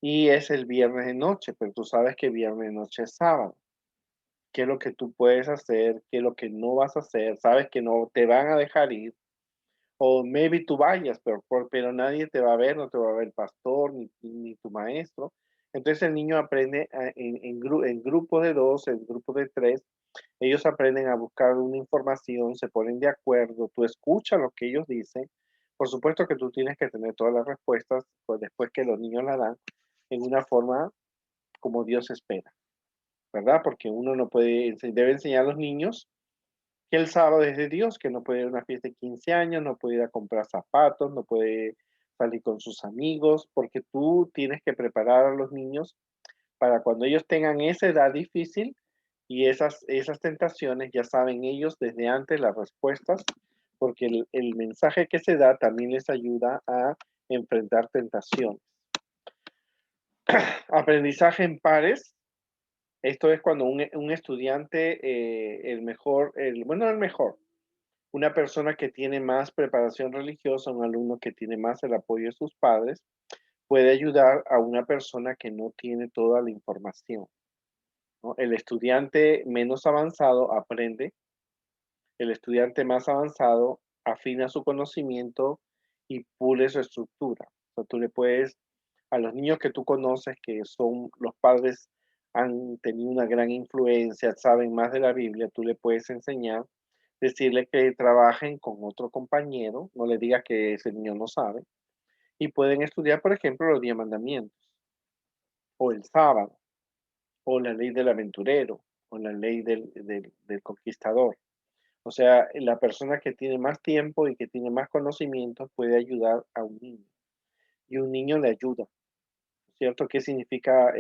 y es el viernes de noche, pero tú sabes que viernes de noche es sábado. ¿Qué es lo que tú puedes hacer? ¿Qué es lo que no vas a hacer? Sabes que no te van a dejar ir. O maybe tú vayas, pero nadie te va a ver, no te va a ver el pastor ni tu maestro. Entonces el niño aprende en grupos de dos, en grupos de tres. Ellos aprenden a buscar una información, se ponen de acuerdo, tú escuchas lo que ellos dicen. Por supuesto que tú tienes que tener todas las respuestas, pues después que los niños la dan, en una forma como Dios espera, ¿verdad? Porque uno no puede, debe enseñar a los niños que el sábado es de Dios, que no puede ir a una fiesta de 15 años, no puede ir a comprar zapatos, no puede salir con sus amigos, porque tú tienes que preparar a los niños para cuando ellos tengan esa edad difícil y esas tentaciones, ya saben ellos desde antes las respuestas, porque el mensaje que se da también les ayuda a enfrentar tentaciones. Aprendizaje en pares. Esto es cuando un estudiante, bueno, el mejor, una persona que tiene más preparación religiosa, un alumno que tiene más el apoyo de sus padres, puede ayudar a una persona que no tiene toda la información, ¿no? El estudiante menos avanzado aprende, el estudiante más avanzado afina su conocimiento y pule su estructura. O sea, tú le puedes, a los niños que tú conoces, que son los padres, han tenido una gran influencia, saben más de la Biblia, tú le puedes enseñar, decirle que trabajen con otro compañero, no le digas que ese niño no sabe, y pueden estudiar, por ejemplo, los 10 mandamientos, o el sábado, o la ley del aventurero, o la ley del conquistador. O sea, la persona que tiene más tiempo y que tiene más conocimiento puede ayudar a un niño, y un niño le ayuda, ¿cierto? ¿Qué significa,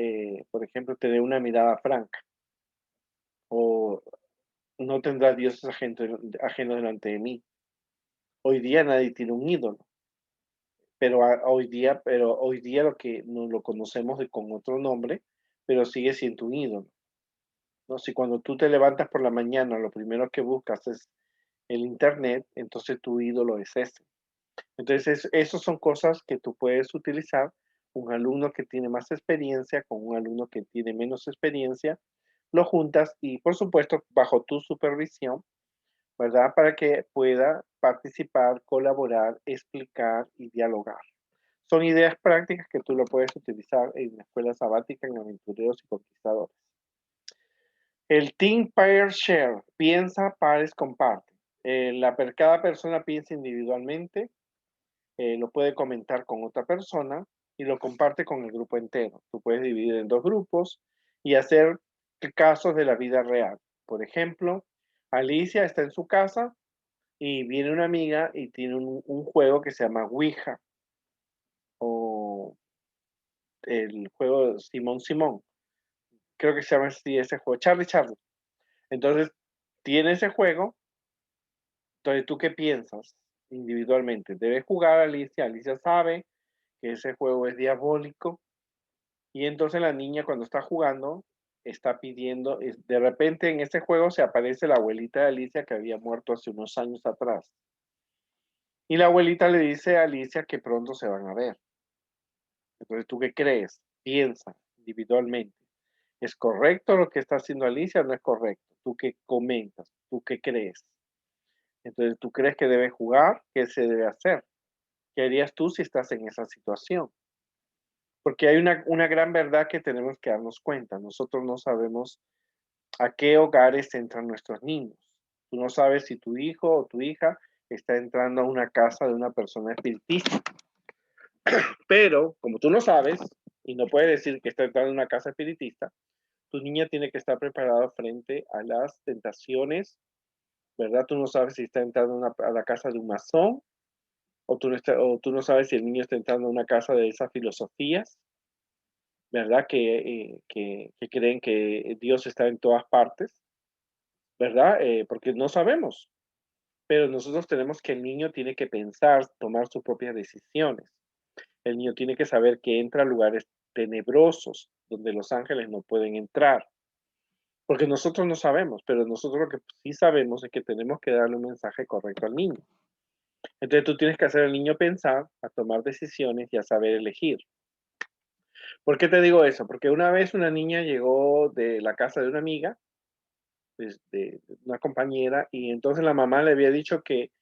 por ejemplo, tener una mirada franca? O no tendrá dioses ajeno delante de mí. Hoy día nadie tiene un ídolo, pero hoy día lo que no lo conocemos con otro nombre, pero sigue siendo un ídolo, ¿no? Si cuando tú te levantas por la mañana, lo primero que buscas es el internet, entonces tu ídolo es ese. Entonces, esas son cosas que tú puedes utilizar. Un alumno que tiene más experiencia con un alumno que tiene menos experiencia, lo juntas y, por supuesto, bajo tu supervisión, ¿verdad? Para que pueda participar, colaborar, explicar y dialogar. Son ideas prácticas que tú lo puedes utilizar en la escuela sabática, en aventureros y conquistadores. El Think, Pair, Share. Piensa, pares, comparte. Cada persona piensa individualmente, lo puede comentar con otra persona y lo comparte con el grupo entero. Tú puedes dividir en dos grupos y hacer casos de la vida real. Por ejemplo, Alicia está en su casa y viene una amiga y tiene un juego que se llama Ouija o el juego Simón Simón. Creo que se llama así ese juego, Charlie Charlie. Entonces, tiene ese juego. Entonces, ¿tú qué piensas individualmente? ¿Debes jugar a Alicia? Alicia sabe que ese juego es diabólico. Y entonces la niña cuando está jugando está pidiendo, de repente en ese juego se aparece la abuelita de Alicia que había muerto hace unos años atrás. Y la abuelita le dice a Alicia que pronto se van a ver. Entonces, ¿tú qué crees? Piensa individualmente. ¿Es correcto lo que está haciendo Alicia o no es correcto? ¿Tú qué comentas? ¿Tú qué crees? Entonces, ¿tú crees que debe jugar? ¿Qué se debe hacer? ¿Qué harías tú si estás en esa situación? Porque hay una gran verdad que tenemos que darnos cuenta. Nosotros no sabemos a qué hogares entran nuestros niños. Tú no sabes si tu hijo o tu hija está entrando a una casa de una persona espiritista. Pero, como tú no sabes, y no puedes decir que está entrando a una casa espiritista, tu niña tiene que estar preparada frente a las tentaciones, ¿verdad? Tú no sabes si está entrando a la casa de un masón, o tú no sabes si el niño está entrando a una casa de esas filosofías, ¿verdad? Que creen que Dios está en todas partes, ¿verdad? Porque no sabemos. Pero nosotros tenemos que el niño tiene que pensar, tomar sus propias decisiones. El niño tiene que saber que entra a lugares tenebrosos donde los ángeles no pueden entrar. Porque nosotros no sabemos, pero nosotros lo que sí sabemos es que tenemos que darle un mensaje correcto al niño. Entonces tú tienes que hacer al niño pensar, a tomar decisiones y a saber elegir. ¿Por qué te digo eso? Porque una vez una niña llegó de la casa de una amiga, de una compañera, y entonces la mamá le había dicho que,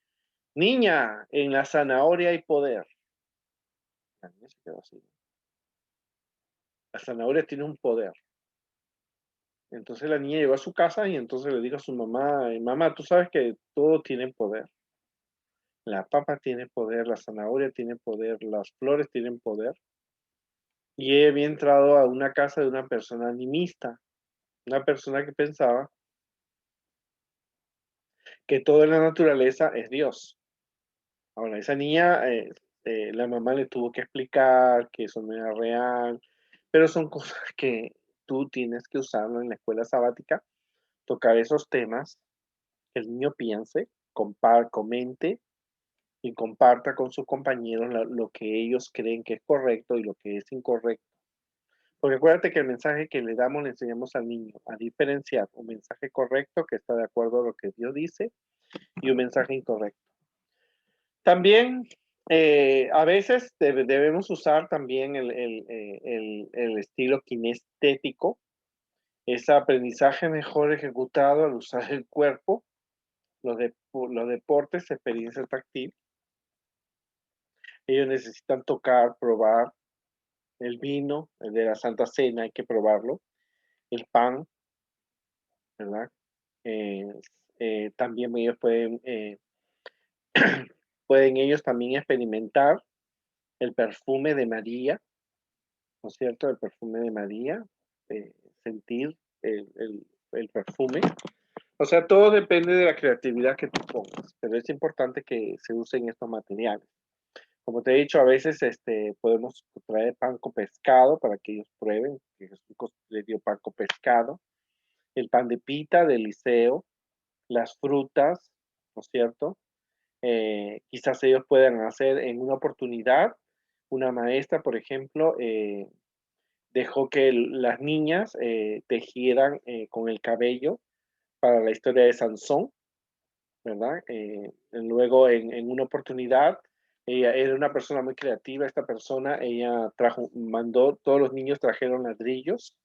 niña, en la zanahoria hay poder. La niña se quedó así. La zanahoria tiene un poder. Entonces la niña llegó a su casa y entonces le dijo a su mamá, mamá, tú sabes que todo tiene poder. La papa tiene poder, la zanahoria tiene poder, las flores tienen poder. Y ella había entrado a una casa de una persona animista, una persona que pensaba que todo en la naturaleza es Dios. Ahora, esa niña, la mamá le tuvo que explicar que eso no era real, pero son cosas que tú tienes que usarlo en la escuela sabática, tocar esos temas, que el niño piense, comente y comparta con sus compañeros lo que ellos creen que es correcto y lo que es incorrecto. Porque acuérdate que el mensaje que le damos, le enseñamos al niño a diferenciar un mensaje correcto que está de acuerdo a lo que Dios dice y un mensaje incorrecto. También a veces debemos usar también el estilo kinestético, ese aprendizaje mejor ejecutado al usar el cuerpo, los deportes, experiencia táctil. Ellos necesitan tocar, probar el vino, el de la Santa Cena, hay que probarlo, el pan, ¿verdad? Eh, también ellos pueden ellos también experimentar el perfume de María, ¿no es cierto? El perfume de María, sentir el, el, el perfume. O sea, todo depende de la creatividad que tú pongas, pero es importante que se usen estos materiales. Como te he dicho, a veces podemos traer pan con pescado para que ellos prueben, que Jesús les dio pan con pescado, el pan de pita del liceo, las frutas, ¿no es cierto? Quizás ellos puedan hacer en una oportunidad, una maestra, por ejemplo, dejó que las niñas tejieran con el cabello para la historia de Sansón, ¿verdad? Luego, en una oportunidad, ella era una persona muy creativa, esta persona, ella mandó, todos los niños trajeron ladrillos,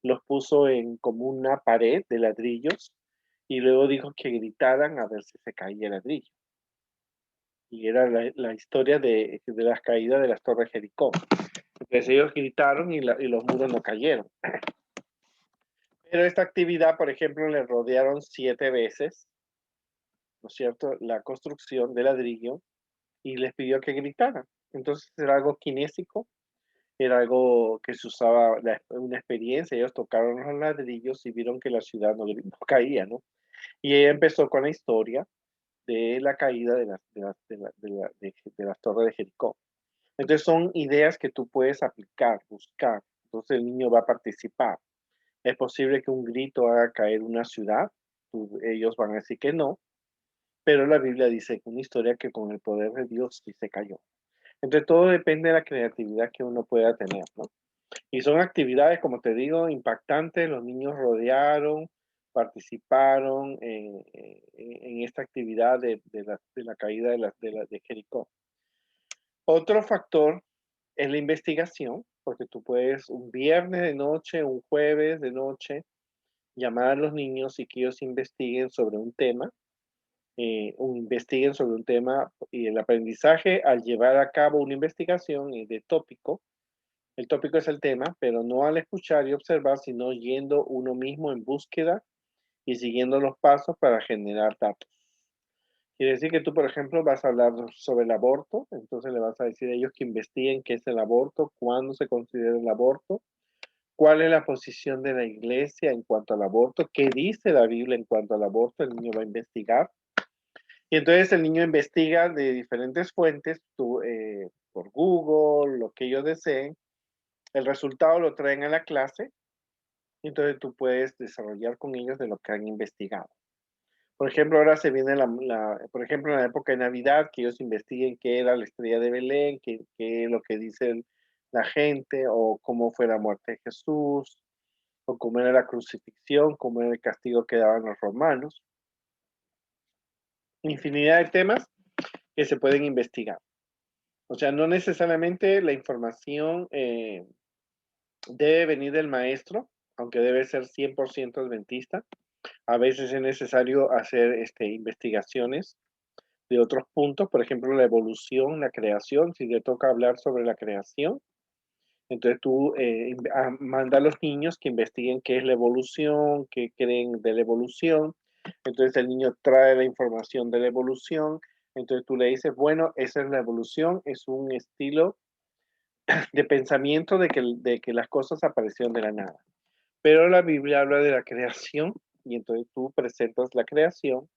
los puso en como una pared de ladrillos y luego dijo que gritaran a ver si se caía el ladrillo. Y era la historia de las caídas de las torres Jericó. Entonces ellos gritaron y los muros no cayeron. Pero esta actividad, por ejemplo, le rodearon 7 veces, ¿no es cierto?, la construcción de ladrillo y les pidió que gritaran. Entonces era algo kinésico, era algo que se usaba, una experiencia, ellos tocaron los ladrillos y vieron que la ciudad no caía, ¿no? Y ella empezó con la historia de la caída de las torres de Jericó. Entonces son ideas que tú puedes aplicar, buscar. Entonces el niño va a participar. Es posible que un grito haga caer una ciudad. Ellos van a decir que no, pero la Biblia dice que una historia que con el poder de Dios sí se cayó. Entonces todo depende de la creatividad que uno pueda tener, ¿no? Y son actividades, como te digo, impactantes. Los niños rodearon, participaron en esta actividad de la caída de Jericó. Otro factor es la investigación, porque tú puedes un viernes de noche, un jueves de noche, llamar a los niños y que ellos investiguen sobre un tema, o investiguen sobre un tema, y el aprendizaje al llevar a cabo una investigación de tópico. El tópico es el tema, pero no al escuchar y observar, sino yendo uno mismo en búsqueda y siguiendo los pasos para generar datos. Quiere decir que tú, por ejemplo, vas a hablar sobre el aborto, entonces le vas a decir a ellos que investiguen qué es el aborto, cuándo se considera el aborto, cuál es la posición de la iglesia en cuanto al aborto, qué dice la Biblia en cuanto al aborto, el niño va a investigar. Y entonces el niño investiga de diferentes fuentes, por Google, lo que ellos deseen, el resultado lo traen a la clase, y entonces tú puedes desarrollar con ellos de lo que han investigado. Por ejemplo, ahora se viene por ejemplo, en la época de Navidad, que ellos investiguen qué era la estrella de Belén, qué es lo que dice la gente, o cómo fue la muerte de Jesús, o cómo era la crucifixión, cómo era el castigo que daban los romanos. Infinidad de temas que se pueden investigar. O sea, no necesariamente la información debe venir del maestro, aunque debe ser 100% adventista. A veces es necesario hacer investigaciones de otros puntos, por ejemplo, la evolución, la creación. Si te toca hablar sobre la creación, entonces tú manda a los niños que investiguen qué es la evolución, qué creen de la evolución. Entonces el niño trae la información de la evolución. Entonces tú le dices, bueno, esa es la evolución, es un estilo de pensamiento de que las cosas aparecieron de la nada. Pero la Biblia habla de la creación y entonces tú presentas la creación.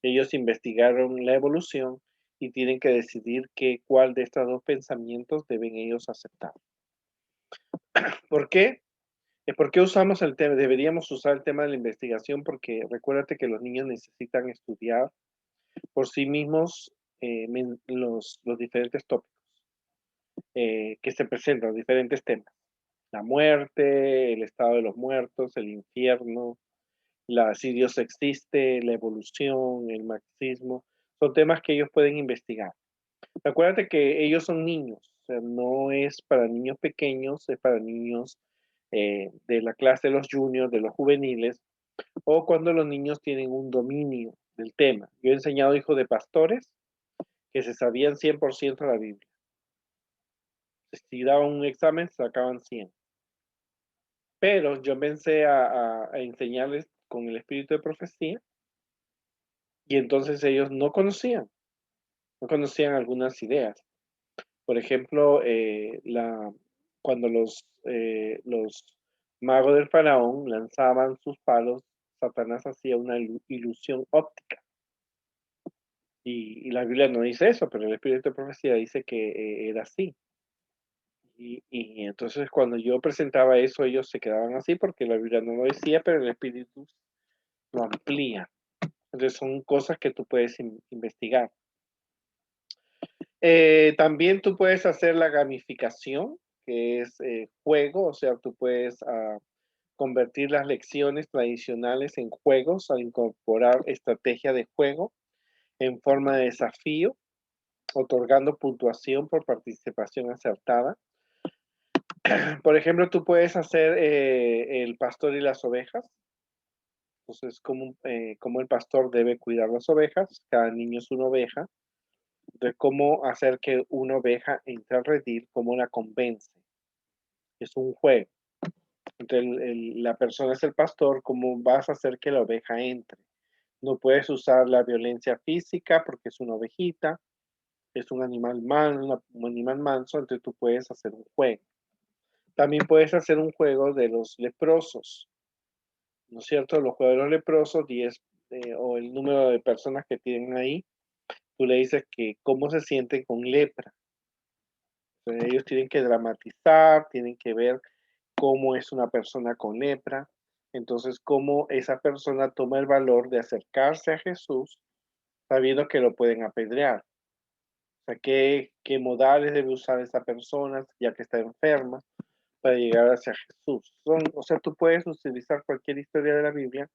Ellos investigaron la evolución y tienen que decidir cuál de estos dos pensamientos deben ellos aceptar. ¿Por qué? ¿Por qué usamos el tema? Deberíamos usar el tema de la investigación porque recuérdate que los niños necesitan estudiar por sí mismos los diferentes tópicos que se presentan, diferentes temas. La muerte, el estado de los muertos, el infierno, si Dios existe, la evolución, el marxismo, son temas que ellos pueden investigar. Acuérdate que ellos son niños, o sea, no es para niños pequeños, es para niños de la clase de los juniors, de los juveniles, o cuando los niños tienen un dominio del tema. Yo he enseñado hijos de pastores que se sabían 100% la Biblia. Si daban un examen, sacaban 100. Pero yo empecé a enseñarles con el espíritu de profecía y entonces ellos no conocían algunas ideas. Por ejemplo, cuando los magos del faraón lanzaban sus palos, Satanás hacía una ilusión óptica. Y la Biblia no dice eso, pero el espíritu de profecía dice que era así. Y entonces cuando yo presentaba eso, ellos se quedaban así porque la Biblia no lo decía, pero el espíritu lo amplía. Entonces son cosas que tú puedes investigar. También tú puedes hacer la gamificación, que es juego, o sea, tú puedes convertir las lecciones tradicionales en juegos al incorporar estrategia de juego en forma de desafío, otorgando puntuación por participación acertada. Por ejemplo, tú puedes hacer el pastor y las ovejas. Entonces, como el pastor debe cuidar las ovejas, cada niño es una oveja. Entonces, cómo hacer que una oveja entre al redil, cómo la convence. Es un juego. Entonces, la persona es el pastor, cómo vas a hacer que la oveja entre. No puedes usar la violencia física porque es una ovejita. es un animal un animal manso, entonces tú puedes hacer un juego. También puedes hacer un juego de los leprosos, ¿no es cierto? Los juegos de los leprosos, 10 o el número de personas que tienen ahí, tú le dices que cómo se sienten con lepra. Entonces, ellos tienen que dramatizar, tienen que ver cómo es una persona con lepra. Entonces, cómo esa persona toma el valor de acercarse a Jesús sabiendo que lo pueden apedrear. O sea, qué modales debe usar esa persona ya que está enferma para llegar hacia Jesús. O sea, tú puedes utilizar cualquier historia de la Biblia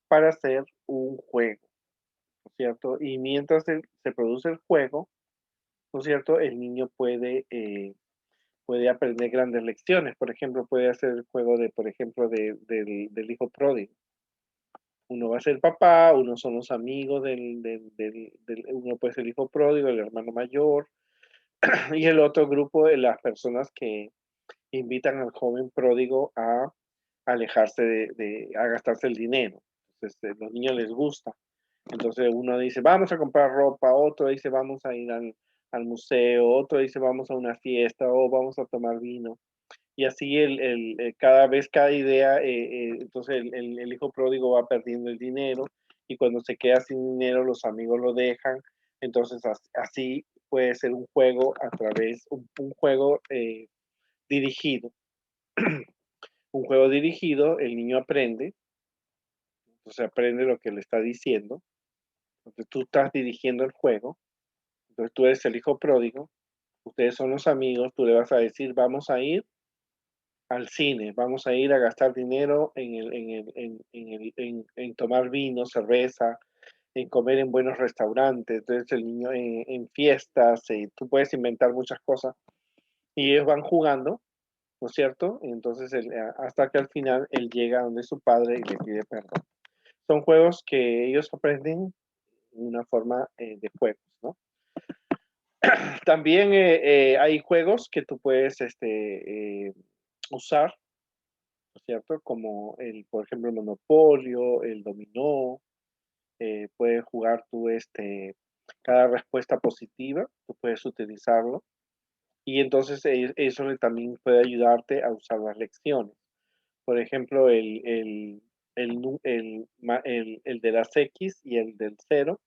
para hacer un juego, ¿no es cierto? Y mientras se produce el juego, ¿no es cierto? El niño puede aprender grandes lecciones. Por ejemplo, puede hacer el juego de, por ejemplo, del hijo pródigo. Uno va a ser papá, uno son los amigos uno puede ser el hijo pródigo, el hermano mayor, y el otro grupo de las personas que invitan al joven pródigo a alejarse a gastarse el dinero. Entonces, los niños les gusta. Entonces uno dice, vamos a comprar ropa, otro dice, vamos a ir al museo, otro dice, vamos a una fiesta o vamos a tomar vino. Y así cada idea, entonces el hijo pródigo va perdiendo el dinero y cuando se queda sin dinero los amigos lo dejan. Entonces así puede ser un juego un juego dirigido. Un juego dirigido, el niño aprende, entonces aprende lo que le está diciendo. Entonces tú estás dirigiendo el juego, entonces tú eres el hijo pródigo, ustedes son los amigos, tú le vas a decir, vamos a ir al cine, vamos a ir a gastar dinero en tomar vino, cerveza, en comer en buenos restaurantes, entonces el niño en fiestas, tú puedes inventar muchas cosas y ellos van jugando, ¿no es cierto? Entonces hasta que al final él llega donde su padre y le pide perdón. Son juegos que ellos aprenden de una forma de juegos, ¿no? También hay juegos que tú puedes usar, ¿no es cierto? Como por ejemplo, el Monopolio, el Dominó, puedes jugar tú cada respuesta positiva, tú puedes utilizarlo y entonces también puede ayudarte a usar las lecciones. Por ejemplo, el de las X y el del cero.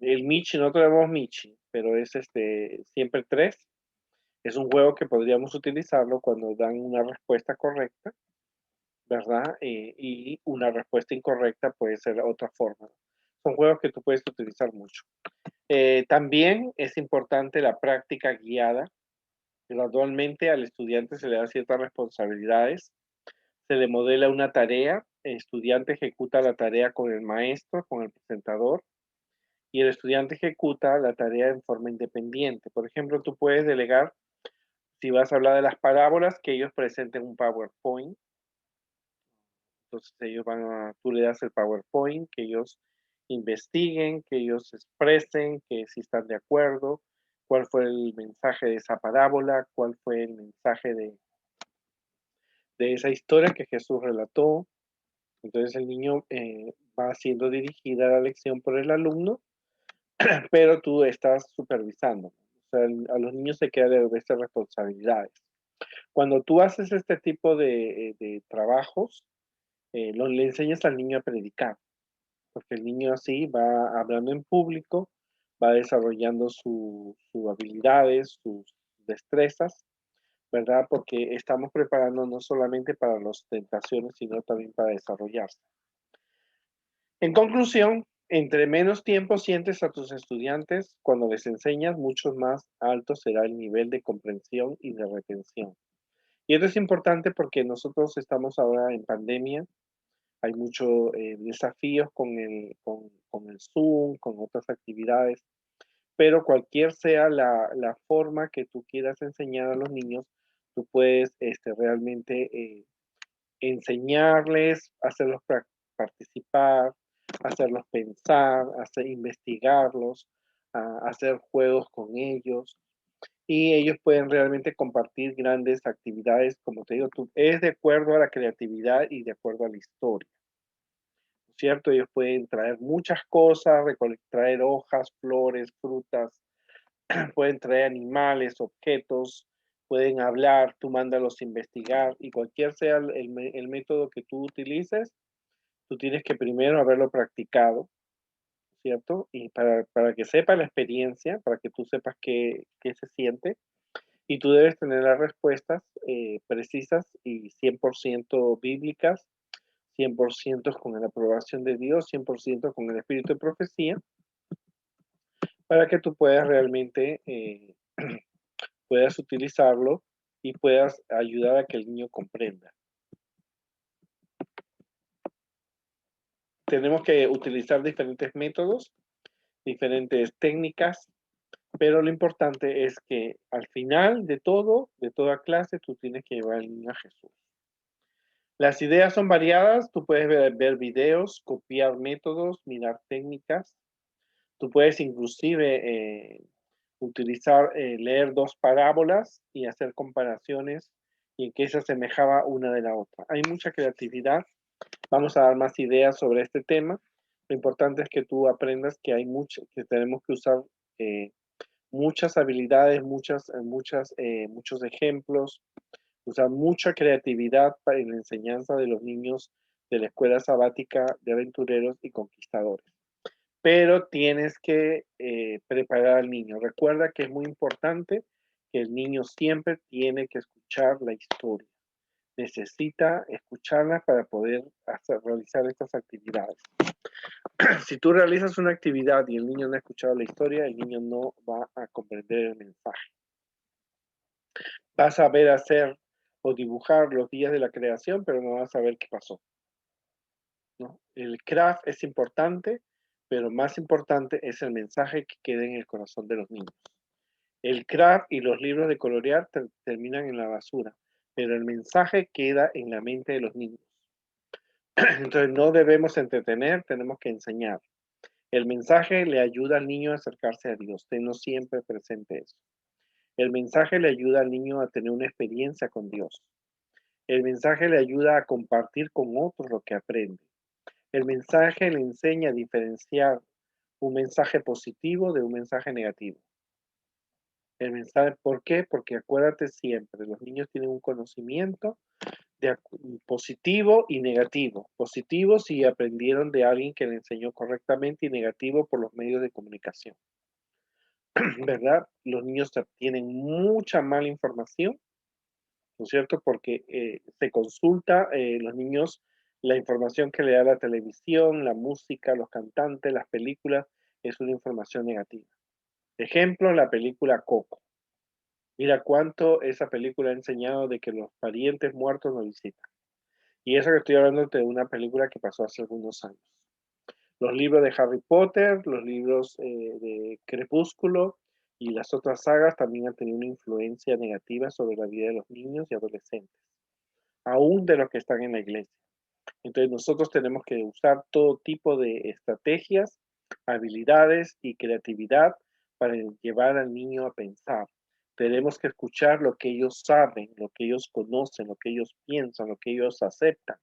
El Michi, nosotros lo llamamos Michi, pero es siempre 3. Es un juego que podríamos utilizarlo cuando dan una respuesta correcta, ¿verdad? Y una respuesta incorrecta puede ser otra forma. Son juegos que tú puedes utilizar mucho. También es importante la práctica guiada. Gradualmente al estudiante se le da ciertas responsabilidades, se le modela una tarea, el estudiante ejecuta la tarea con el maestro, con el presentador, y el estudiante ejecuta la tarea en forma independiente. Por ejemplo, tú puedes delegar, si vas a hablar de las parábolas, que ellos presenten un PowerPoint. Entonces tú le das el PowerPoint, que ellos investiguen, que ellos expresen, que si están de acuerdo, cuál fue el mensaje de esa parábola, cuál fue el mensaje de esa historia que Jesús relató. Entonces el niño va siendo dirigida la lección por el alumno, pero tú estás supervisando. O sea, a los niños se queda de estas responsabilidades. Cuando tú haces este tipo de trabajos, le enseñas al niño a predicar, porque el niño así va hablando en público, va desarrollando sus habilidades, sus destrezas, ¿verdad? Porque estamos preparando no solamente para las tentaciones, sino también para desarrollarse. En conclusión, entre menos tiempo sientes a tus estudiantes cuando les enseñas, mucho más alto será el nivel de comprensión y de retención. Y esto es importante porque nosotros estamos ahora en pandemia, hay muchos desafíos con el Zoom, con otras actividades, pero cualquier sea la forma que tú quieras enseñar a los niños, tú puedes realmente enseñarles, hacerlos participar, hacerlos pensar, investigarlos, hacer juegos con ellos y ellos pueden realmente compartir grandes actividades, como te digo, es de acuerdo a la creatividad y de acuerdo a la historia. ¿cierto? Ellos pueden traer muchas cosas, traer hojas, flores, frutas, pueden traer animales, objetos, pueden hablar, tú mándalos a investigar y cualquier sea el método que tú utilices, tú tienes que primero haberlo practicado, ¿cierto? Y para que sepa la experiencia, para que tú sepas qué se siente, y tú debes tener las respuestas precisas y 100% bíblicas, 100% con la aprobación de Dios, 100% con el espíritu de profecía, para que tú puedas realmente, puedas utilizarlo y puedas ayudar a que el niño comprenda. Tenemos que utilizar diferentes métodos, diferentes técnicas, pero lo importante es que al final de todo, de toda clase, tú tienes que llevar al niño a Jesús. Las ideas son variadas, tú puedes ver videos, copiar métodos, mirar técnicas. Tú puedes inclusive utilizar, leer dos parábolas y hacer comparaciones y en qué se asemejaba una de la otra. Hay mucha creatividad. Vamos a dar más ideas sobre este tema. Lo importante es que tú aprendas que hay que tenemos que usar muchas habilidades, muchos ejemplos, usar mucha creatividad para en la enseñanza de los niños de la escuela sabática de aventureros y conquistadores. Pero tienes que preparar al niño. Recuerda que es muy importante que el niño siempre tiene que escuchar la historia. Necesita escucharla para poder realizar estas actividades. Si tú realizas una actividad y el niño no ha escuchado la historia, el niño no va a comprender el mensaje. Vas a ver hacer o dibujar los días de la creación, pero no vas a ver qué pasó, ¿no? El craft es importante, pero más importante es el mensaje que quede en el corazón de los niños. El craft y los libros de colorear terminan en la basura, pero el mensaje queda en la mente de los niños. Entonces no debemos entretener, tenemos que enseñar. El mensaje le ayuda al niño a acercarse a Dios. Tenlo siempre presente eso. El mensaje le ayuda al niño a tener una experiencia con Dios. El mensaje le ayuda a compartir con otros lo que aprende. El mensaje le enseña a diferenciar un mensaje positivo de un mensaje negativo. El mensaje, ¿por qué? Porque acuérdate siempre, los niños tienen un conocimiento positivo y negativo. Positivo si aprendieron de alguien que le enseñó correctamente y negativo por los medios de comunicación. ¿Verdad? Los niños tienen mucha mala información, ¿no es cierto? Porque se consulta los niños la información que le da la televisión, la música, los cantantes, las películas, es una información negativa. Ejemplo, la película Coco. Mira cuánto esa película ha enseñado de que los parientes muertos no visitan. Y eso que estoy hablando de una película que pasó hace algunos años. Los libros de Harry Potter, los libros de Crepúsculo y las otras sagas también han tenido una influencia negativa sobre la vida de los niños y adolescentes, aún de los que están en la iglesia. Entonces nosotros tenemos que usar todo tipo de estrategias, habilidades y creatividad para llevar al niño a pensar. Tenemos que escuchar lo que ellos saben, lo que ellos conocen, lo que ellos piensan, lo que ellos aceptan,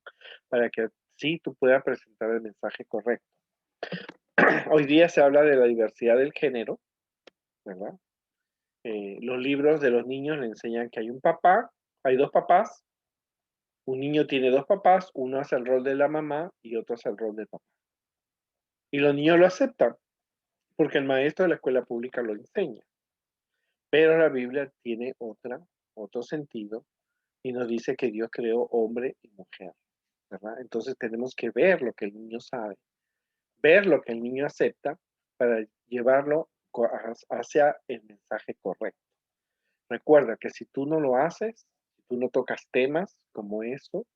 para que así tú puedas presentar el mensaje correcto. Hoy día se habla de la diversidad del género, ¿verdad? Los libros de los niños le enseñan que hay un papá, hay dos papás, un niño tiene dos papás, uno hace el rol de la mamá y otro hace el rol del papá. Y los niños lo aceptan, porque el maestro de la escuela pública lo enseña. Pero la Biblia tiene otro sentido y nos dice que Dios creó hombre y mujer, ¿verdad? Entonces tenemos que ver lo que el niño sabe, ver lo que el niño acepta para llevarlo hacia el mensaje correcto. Recuerda que si tú no lo haces, si tú no tocas temas como eso,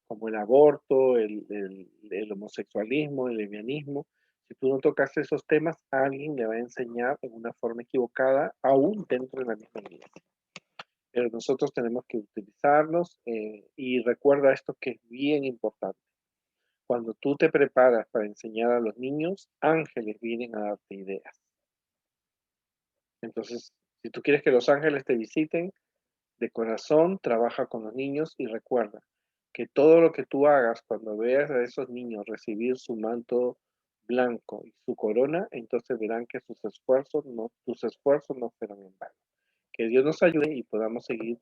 como el aborto, el homosexualismo, el lesbianismo, si tú no tocas esos temas, alguien le va a enseñar en una forma equivocada, aún dentro de la misma iglesia. Pero nosotros tenemos que utilizarlos y recuerda esto que es bien importante. Cuando tú te preparas para enseñar a los niños, ángeles vienen a darte ideas. Entonces, si tú quieres que los ángeles te visiten, de corazón, trabaja con los niños y recuerda que todo lo que tú hagas cuando veas a esos niños recibir su manto blanco y su corona, entonces verán que tus esfuerzos no serán en vano. Que Dios nos ayude y podamos seguir